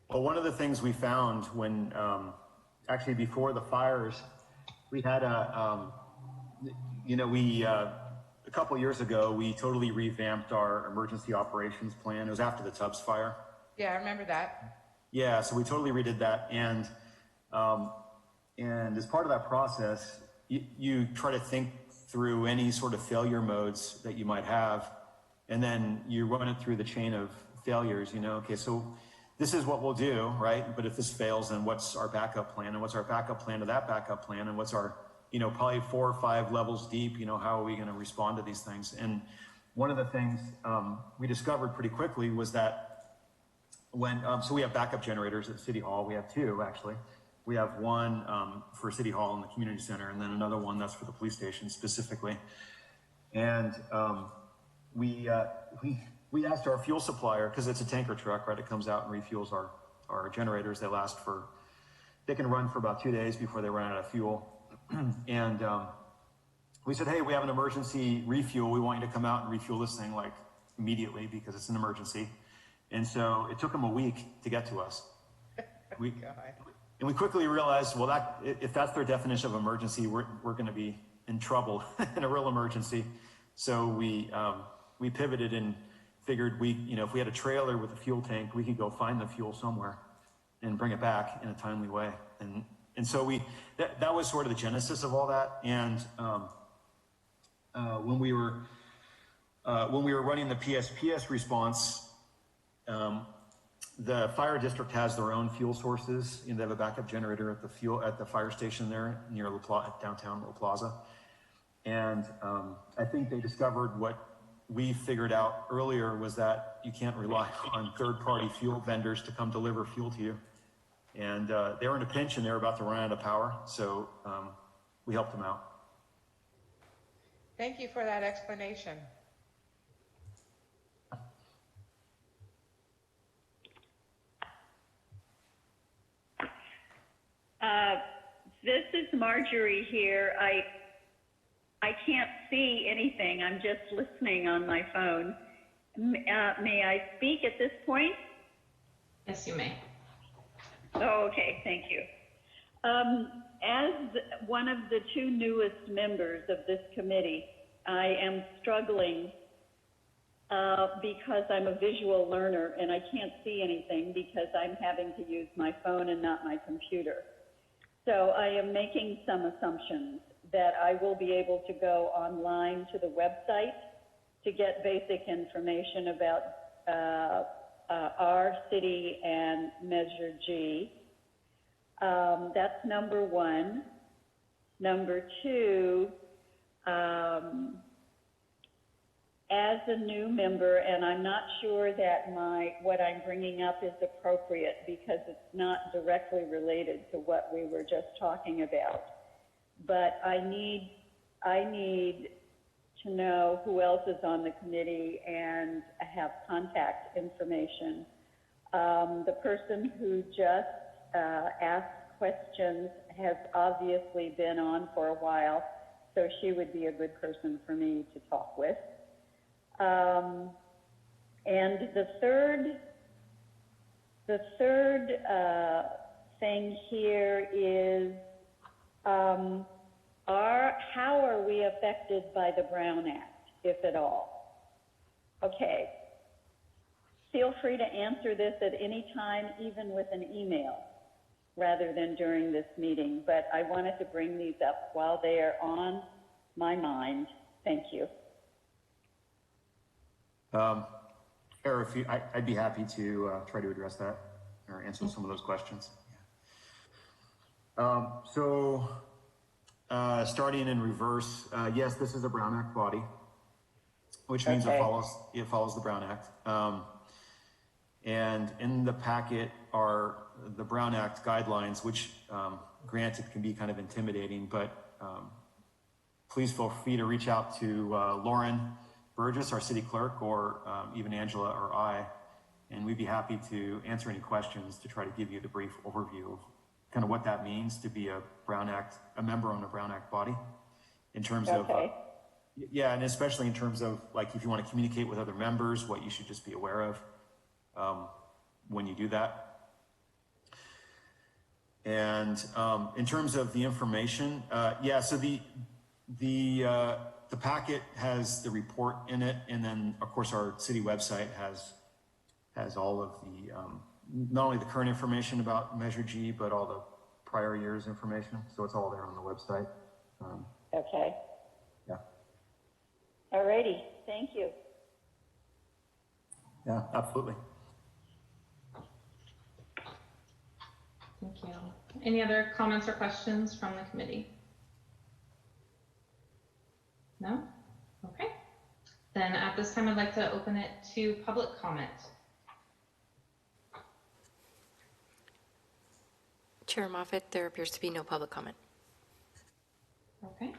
Well, one of the things we found when, actually before the fires, we had a couple of years ago, we totally revamped our emergency operations plan. It was after the Tubbs fire. Yeah, I remember that. Yeah, so we totally redid that. And as part of that process, you try to think through any sort of failure modes that you might have, and then you run it through the chain of failures, okay, so this is what we'll do, right? But if this fails, then what's our backup plan? And what's our backup plan to that backup plan? And what's our, probably 4 or 5 levels deep, how are we going to respond to these things? And one of the things we discovered pretty quickly was that when, so we have backup generators at City Hall. We have 2, actually. We have one for City Hall and the community center, and then another one that's for the police station specifically. And we asked our fuel supplier, because it's a tanker truck, right? It comes out and refuels our generators. They can run for about 2 days before they run out of fuel. And we said, hey, we have an emergency refuel. We want you to come out and refuel this thing like immediately because it's an emergency. And so it took them a week to get to us. And we quickly realized, well, if that's their definition of emergency, we're going to be in trouble in a real emergency. So we pivoted and figured if we had a trailer with a fuel tank, we could go find the fuel somewhere and bring it back in a timely way. And so that was sort of the genesis of all that. And when we were running the PSPS response, the fire district has their own fuel sources. They have a backup generator at the fire station there near downtown La Plaza. And I think they discovered what we figured out earlier was that you can't rely on third-party fuel vendors to come deliver fuel to you. And they were in a pinch and they were about to run out of power. So we helped them out. Thank you for that explanation. This is Marjorie here. I can't see anything. I'm just listening on my phone. May I speak at this point? Yes, you may. Oh, okay. Thank you. As one of the 2 newest members of this committee, I am struggling because I'm a visual learner and I can't see anything because I'm having to use my phone and not my computer. So I am making some assumptions that I will be able to go online to the website to get basic information about our city and Measure G. That's number 1. Number 2, as a new member, and I'm not sure that what I'm bringing up is appropriate because it's not directly related to what we were just talking about. But I need to know who else is on the committee and have contact information. The person who just asked questions has obviously been on for a while, so she would be a good person for me to talk with. And the third thing here is, how are we affected by the Brown Act, if at all? Okay. Feel free to answer this at any time, even with an email, rather than during this meeting. But I wanted to bring these up while they are on my mind. Thank you. Kara, I'd be happy to try to address that or answer some of those questions. Starting in reverse, yes, this is a Brown Act body, which means it follows the Brown Act. And in the packet are the Brown Act guidelines, which granted can be kind of intimidating, but please feel free to reach out to Lauren Burgess, our city clerk, or even Angela or I, and we'd be happy to answer any questions to try to give you the brief overview of kind of what that means to be a Brown Act, a member on a Brown Act body, in terms of, yeah, and especially in terms of, like, if you want to communicate with other members, what you should just be aware of when you do that. And in terms of the information, yeah, so the packet has the report in it, and then of course our city website has all of the not only the current information about Measure G, but all the prior year's information. So it's all there on the website. Okay. Yeah. Alrighty. Thank you. Yeah, absolutely. Thank you. Any other comments or questions from the committee? No? Okay. Then at this time, I'd like to open it to public comment. Chair Moffett, there appears to be no public comment. Okay.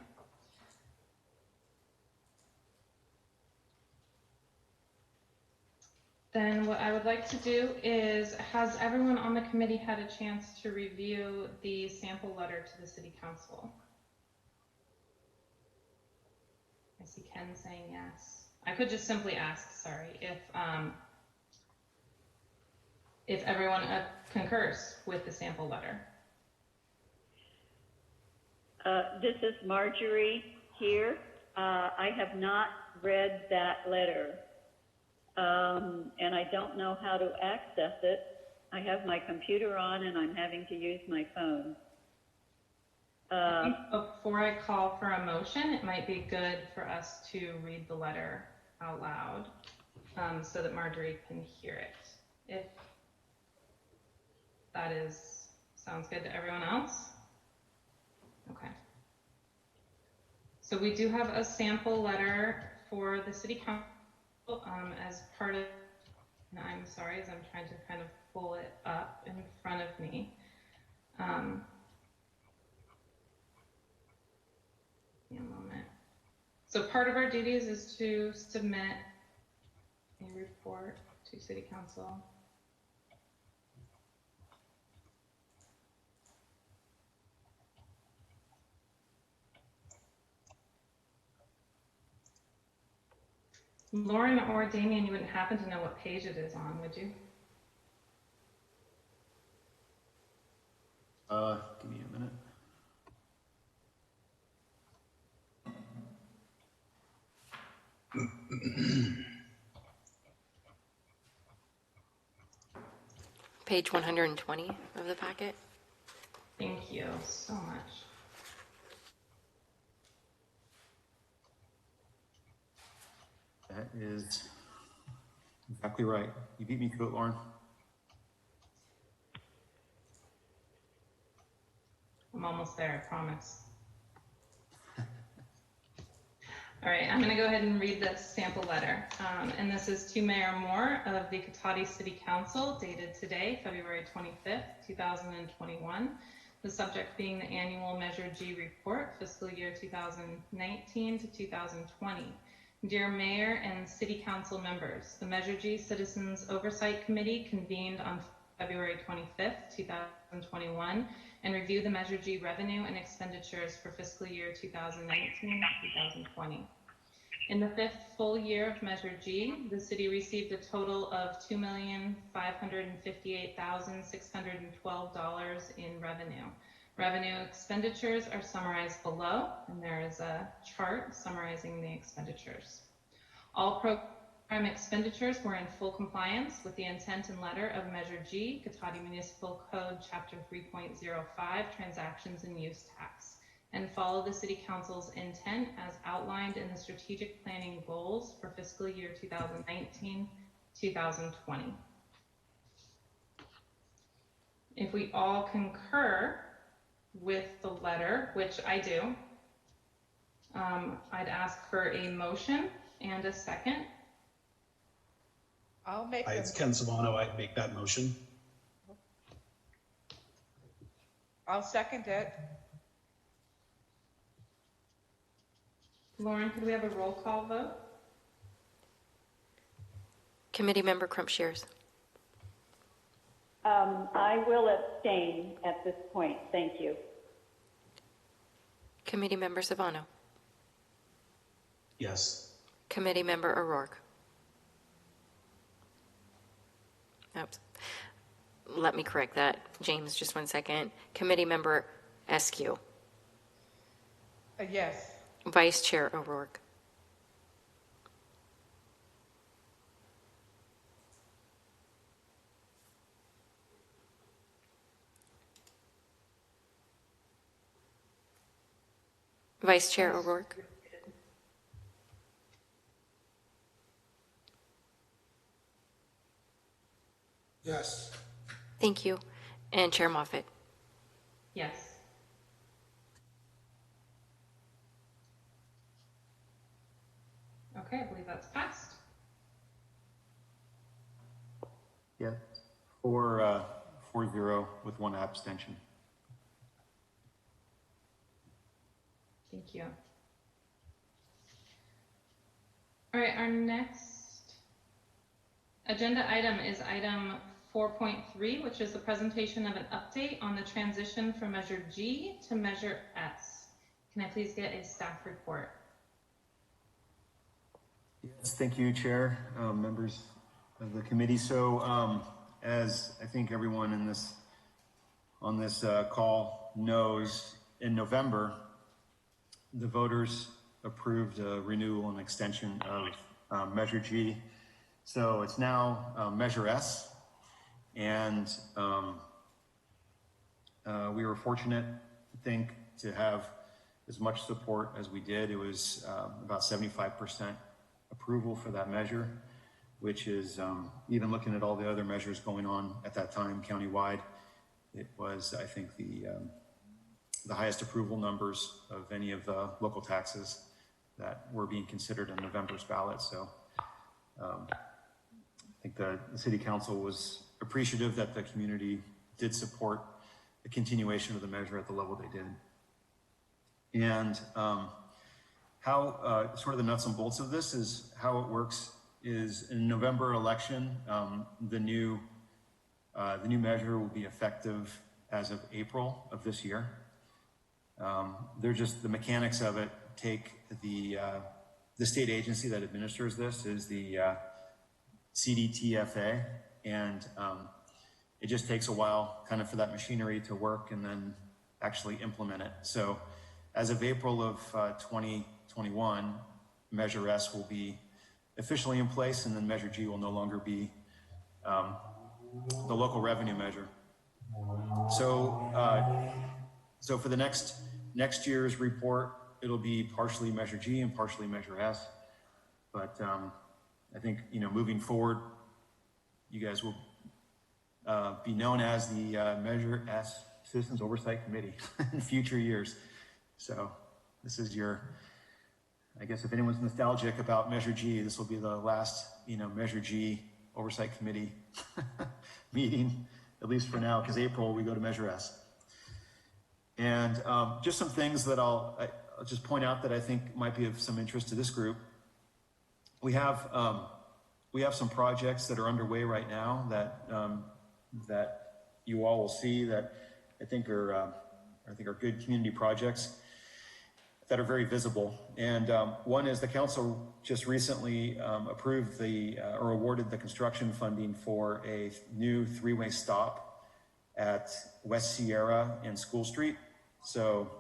Then what I would like to do is, has everyone on the committee had a chance to review the sample letter to the City Council? I see Ken saying yes. I could just simply ask, sorry, if everyone concurs with the sample letter. This is Marjorie here. I have not read that letter, and I don't know how to access it. I have my computer on and I'm having to use my phone. I think before I call for a motion, it might be good for us to read the letter out loud so that Marjorie can hear it. If that sounds good to everyone else? Okay. So we do have a sample letter for the City Council as part of, and I'm sorry, as I'm trying to kind of pull it up in front of me. Give me a moment. So part of our duties is to submit a report to City Council. Lauren or Damien, you wouldn't happen to know what page it is on, would you? Give me a minute. Page 120 of the packet. Thank you so much. That is exactly right. You beat me to it, Lauren. I'm almost there, I promise. All right, I'm going to go ahead and read this sample letter. And this is to Mayor Moore of the Cotati City Council, dated today, February 25th, 2021. The subject being the annual Measure G report, fiscal year 2019 to 2020. Dear Mayor and City Council members, the Measure G Citizens Oversight Committee convened on February 25th, 2021, and reviewed the Measure G revenue and expenditures for fiscal year 2019 to 2020. In the fifth full year of Measure G, the city received a total of $2,558,612 in revenue. Revenue expenditures are summarized below, and there is a chart summarizing the expenditures. All program expenditures were in full compliance with the intent and letter of Measure G, Cotati Municipal Code, Chapter 3.05, Transactions and Use Tax, and follow the City Council's intent as outlined in the strategic planning goals for fiscal year 2019-2020. If we all concur with the letter, which I do, I'd ask for a motion and a second. I'll make Hi, it's Ken Savano. I'd make that motion. I'll second it. Lauren, could we have a roll call vote? Committee Member Crump Shears. I will abstain at this point. Thank you. Committee Member Savano. Yes. Committee Member O'Rourke. Oops. Let me correct that. James, just one second. Committee Member Eskew. Yes. Vice Chair O'Rourke. Vice Chair O'Rourke. Yes. Thank you. And Chair Moffett. Yes. Okay, I believe that's passed. Yeah, 4-0 with one abstention. Thank you. All right, our next agenda item is item 4.3, which is the presentation of an update on the transition from Measure G to Measure S. Can I please get a staff report? Yes, thank you, Chair, members of the committee. So as I think everyone on this call knows, in November, the voters approved a renewal and extension of Measure G. So it's now Measure S. And we were fortunate, I think, to have as much support as we did. It was about 75% approval for that measure, which is, even looking at all the other measures going on at that time countywide, it was, I think, the highest approval numbers of any of the local taxes that were being considered on November's ballot. So I think the City Council was appreciative that the community did support the continuation of the measure at the level they did. And how sort of the nuts and bolts of this is how it works is in November election, the new measure will be effective as of April of this year. They're just the mechanics of it. Take the state agency that administers this is the CDTFA, and it just takes a while kind of for that machinery to work and then actually implement it. So as of April of 2021, Measure S will be officially in place, and then Measure G will no longer be the local revenue measure. So so for the next year's report, it'll be partially Measure G and partially Measure S. But I think, moving forward, you guys will be known as the Measure S Citizens Oversight Committee in future years. So this is I guess if anyone's nostalgic about Measure G, this will be the last, Measure G Oversight Committee meeting, at least for now, because April we go to Measure S. And just some things that I'll just point out that I think might be of some interest to this group. We have some projects that are underway right now that you all will see that I think are good community projects that are very visible. And one is the council just recently approved or awarded the construction funding for a new three-way stop at West Sierra and School Street. So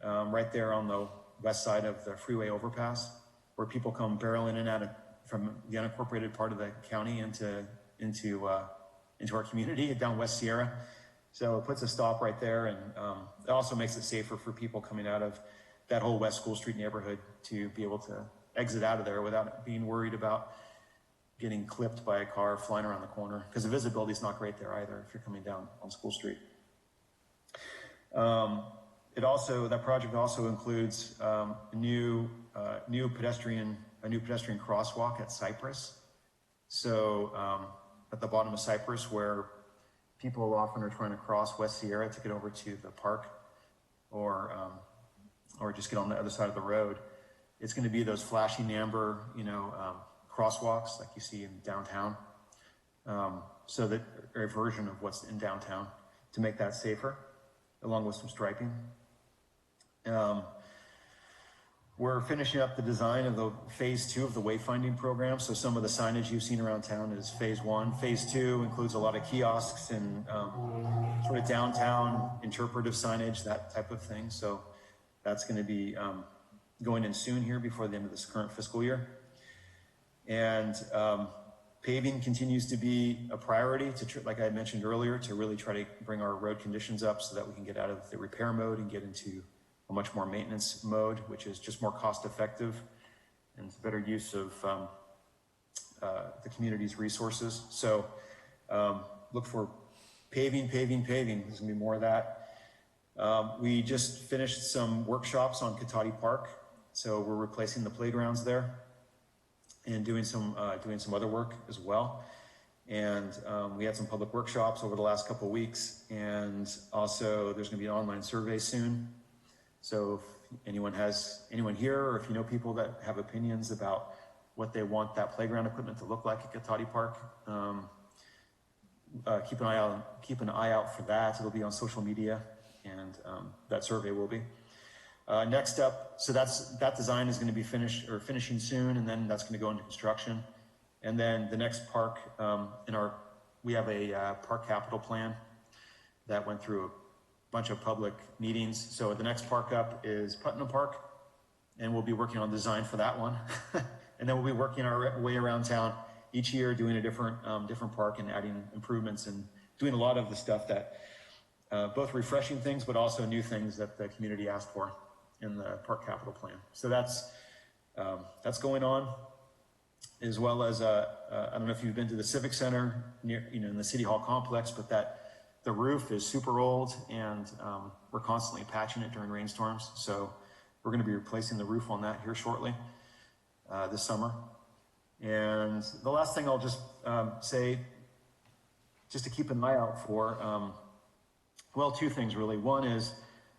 right there on the west side of the freeway overpass, where people come barreling in and out from the unincorporated part of the county into our community down West Sierra. So it puts a stop right there, and it also makes it safer for people coming out of that whole West School Street neighborhood to be able to exit out of there without being worried about getting clipped by a car flying around the corner, because the visibility is not great there either if you're coming down on School Street. That project also includes a new pedestrian crosswalk at Cypress. So at the bottom of Cypress, where people often are trying to cross West Sierra to get over to the park, or just get on the other side of the road, it's going to be those flashing amber, crosswalks like you see in downtown. So that are a version of what's in downtown to make that safer, along with some striping. We're finishing up the design of the phase 2 of the wayfinding program. So some of the signage you've seen around town is phase 1. Phase 2 includes a lot of kiosks and sort of downtown interpretive signage, that type of thing. So that's going to be going in soon here before the end of this current fiscal year. And paving continues to be a priority, like I mentioned earlier, to really try to bring our road conditions up so that we can get out of the repair mode and get into a much more maintenance mode, which is just more cost effective and better use of the community's resources. So look for paving. There's gonna be more of that. We just finished some workshops on Katati Park. So we're replacing the playgrounds there and doing some other work as well. And we had some public workshops over the last couple of weeks. And also there's gonna be an online survey soon. So if anyone here, or if you know people that have opinions about what they want that playground equipment to look like at Katati Park, keep an eye out for that. It'll be on social media, and that survey will be. Next up, so that design is going to be finishing soon, and then that's going to go into construction. And then the next park we have a park capital plan that went through a bunch of public meetings. So the next park up is Putnam Park, and we'll be working on design for that one. And then we'll be working our way around town each year, doing a different park and adding improvements and doing a lot of the stuff that both refreshing things, but also new things that the community asked for in the park capital plan. So that's going on, as well as I don't know if you've been to the Civic Center in the City Hall complex, but the roof is super old, and we're constantly patching it during rainstorms. So we're going to be replacing the roof on that here shortly this summer. And the last thing I'll just say, just to keep an eye out for, well, two things really. One is,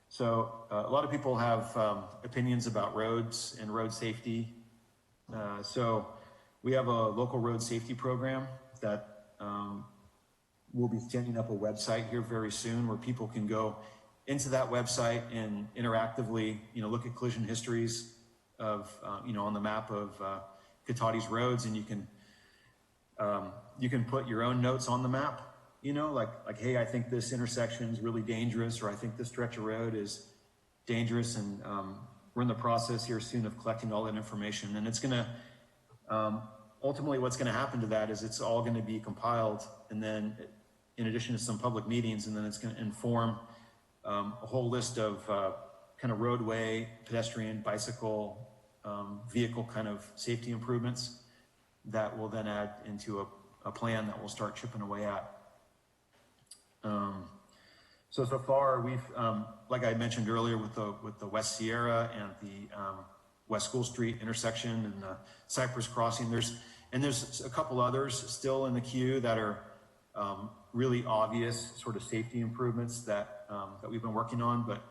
so a lot of people have opinions about roads and road safety. So we have a local road safety program that we'll be standing up a website here very soon where people can go into that website and interactively, look at collision histories of, on the map of Katati's roads, and you can put your own notes on the map, like, hey, I think this intersection is really dangerous, or I think this stretch of road is dangerous, and we're in the process here soon of collecting all that information, and it's gonna, ultimately what's gonna happen to that is it's all gonna be compiled, and then in addition to some public meetings, and then it's gonna inform a whole list of kind of roadway, pedestrian, bicycle, vehicle kind of safety improvements that will then add into a plan that we'll start chipping away at. So far we've, like I mentioned earlier, with the West Sierra and the West School Street intersection and the Cypress crossing, there's a couple others still in the queue that are really obvious sort of safety improvements that that we've been working on, but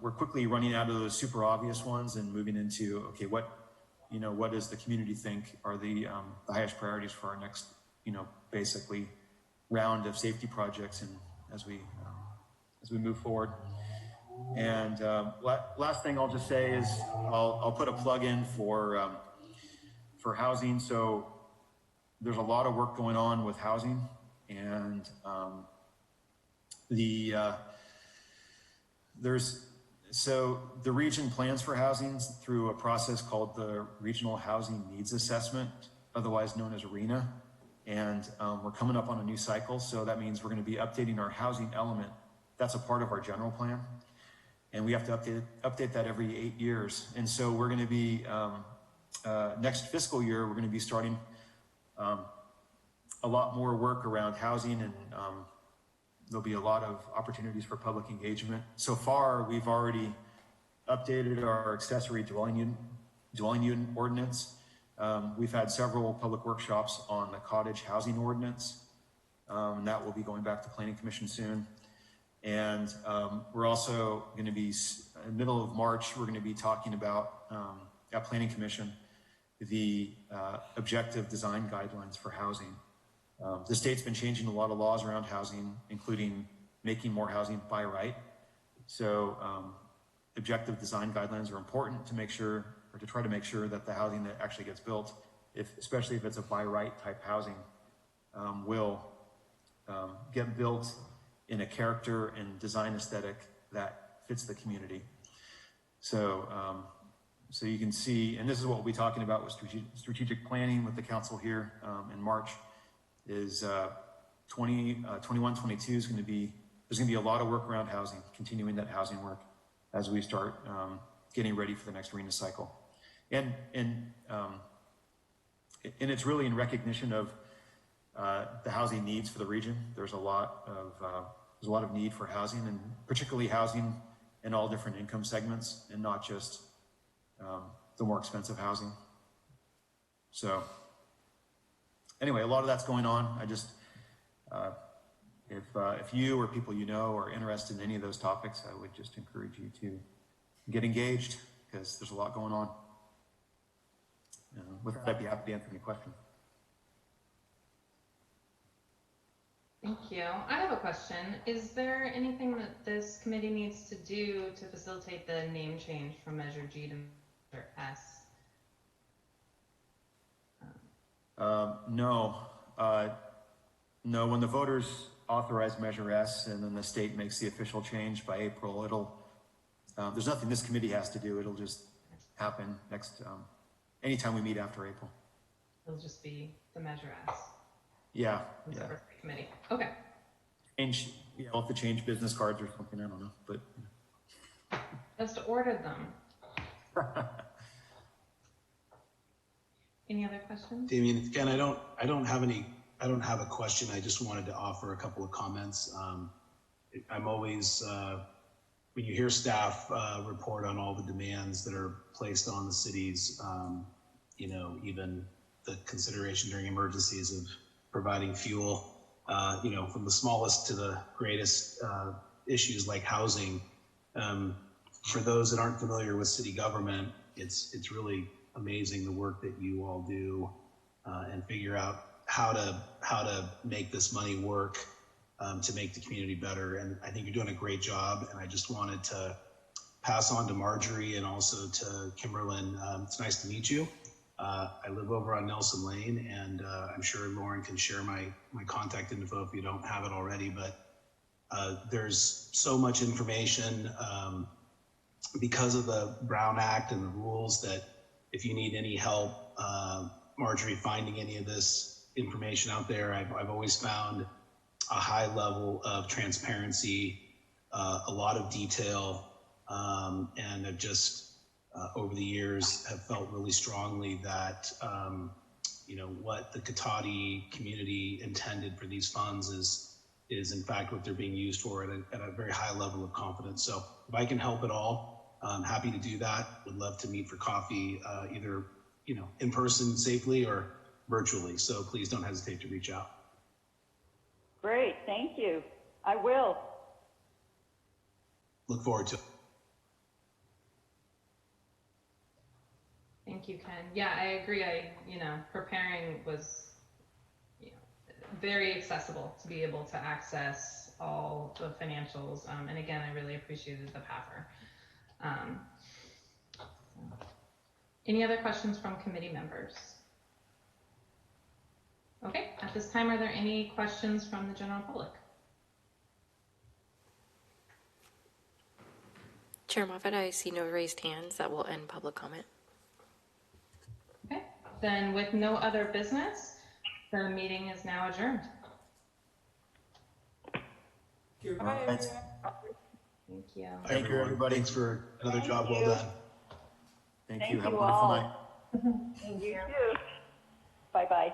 we're quickly running out of those super obvious ones and moving into, okay, what does the community think are the highest priorities for our next, basically round of safety projects, and as we move forward. And last thing I'll just say is I'll put a plug in for housing. So there's a lot of work going on with housing, and the region plans for housing through a process called the Regional Housing Needs Assessment, otherwise known as RHNA. And we're coming up on a new cycle, so that means we're going to be updating our housing element. That's a part of our general plan, and we have to update that every 8 years. And so we're going to be next fiscal year, we're going to be starting a lot more work around housing, and there'll be a lot of opportunities for public engagement. So far, we've already updated our accessory dwelling unit ordinance. We've had several public workshops on the cottage housing ordinance, and that will be going back to Planning Commission soon. And we're also going to be, in the middle of March, we're going to be talking about, at Planning Commission, the objective design guidelines for housing. The state's been changing a lot of laws around housing, including making more housing by right. So objective design guidelines are important to make sure, or to try to make sure that the housing that actually gets built, especially if it's a by right type housing, will get built in a character and design aesthetic that fits the community. So, so you can see, and this is what we'll be talking about with strategic planning with the council here in March, is 21, 22 is going to be, there's going to be a lot of work around housing, continuing that housing work as we start getting ready for the next RHNA cycle. And it's really in recognition of the housing needs for the region. There's a lot of need for housing, and particularly housing in all different income segments, and not just the more expensive housing. So anyway, a lot of that's going on. I just, if you or people you know are interested in any of those topics, I would just encourage you to get engaged, because there's a lot going on. With that, I'd be happy to answer any questions. Thank you. I have a question. Is there anything that this committee needs to do to facilitate the name change from Measure G to Measure S? No. No, when the voters authorize Measure S and then the state makes the official change by April, there's nothing this committee has to do. It'll just happen next, anytime we meet after April. It'll just be the Measure S. Yeah. It's Yeah. a perfect committee. Okay. Change, we'll have to change business cards or something, I don't know, but. Just order them. Any other questions? Damien, again, I don't have a question. I just wanted to offer a couple of comments. I'm always, when you hear staff report on all the demands that are placed on the cities, even the consideration during emergencies of providing fuel, from the smallest to the greatest issues like housing. For those that aren't familiar with city government, it's really amazing the work that you all do and figure out how to make this money work to make the community better. And I think you're doing a great job. And I just wanted to pass on to Marjorie and also to Kimberlyn. It's nice to meet you. I live over on Nelson Lane, and I'm sure Lauren can share my contact info if you don't have it already, but there's so much information because of the Brown Act and the rules that if you need any help, Marjorie, finding any of this information out there, I've always found a high level of transparency, a lot of detail, and I've just over the years have felt really strongly that what the Cotati community intended for these funds is in fact what they're being used for at a very high level of confidence. So if I can help at all, I'm happy to do that. Would love to meet for coffee, either in person safely or virtually. So please don't hesitate to reach out. you. I will. Look forward to it. Thank you, Ken. Yeah, I agree. Preparing was, very accessible to be able to access all the financials. And again, I really appreciated the PAFR. Any other questions from committee members? Okay, at this time, are there any questions from the general public? Chair Moffett, I see no raised hands. That will end public comment. Okay, then with no other business, the meeting is now adjourned. Bye, everyone. Thank you. Thank you, everybody. Thanks for another Thank job well you. done. Thank Thank you. Have a you wonderful all. night. Thank You you. too. Bye-bye.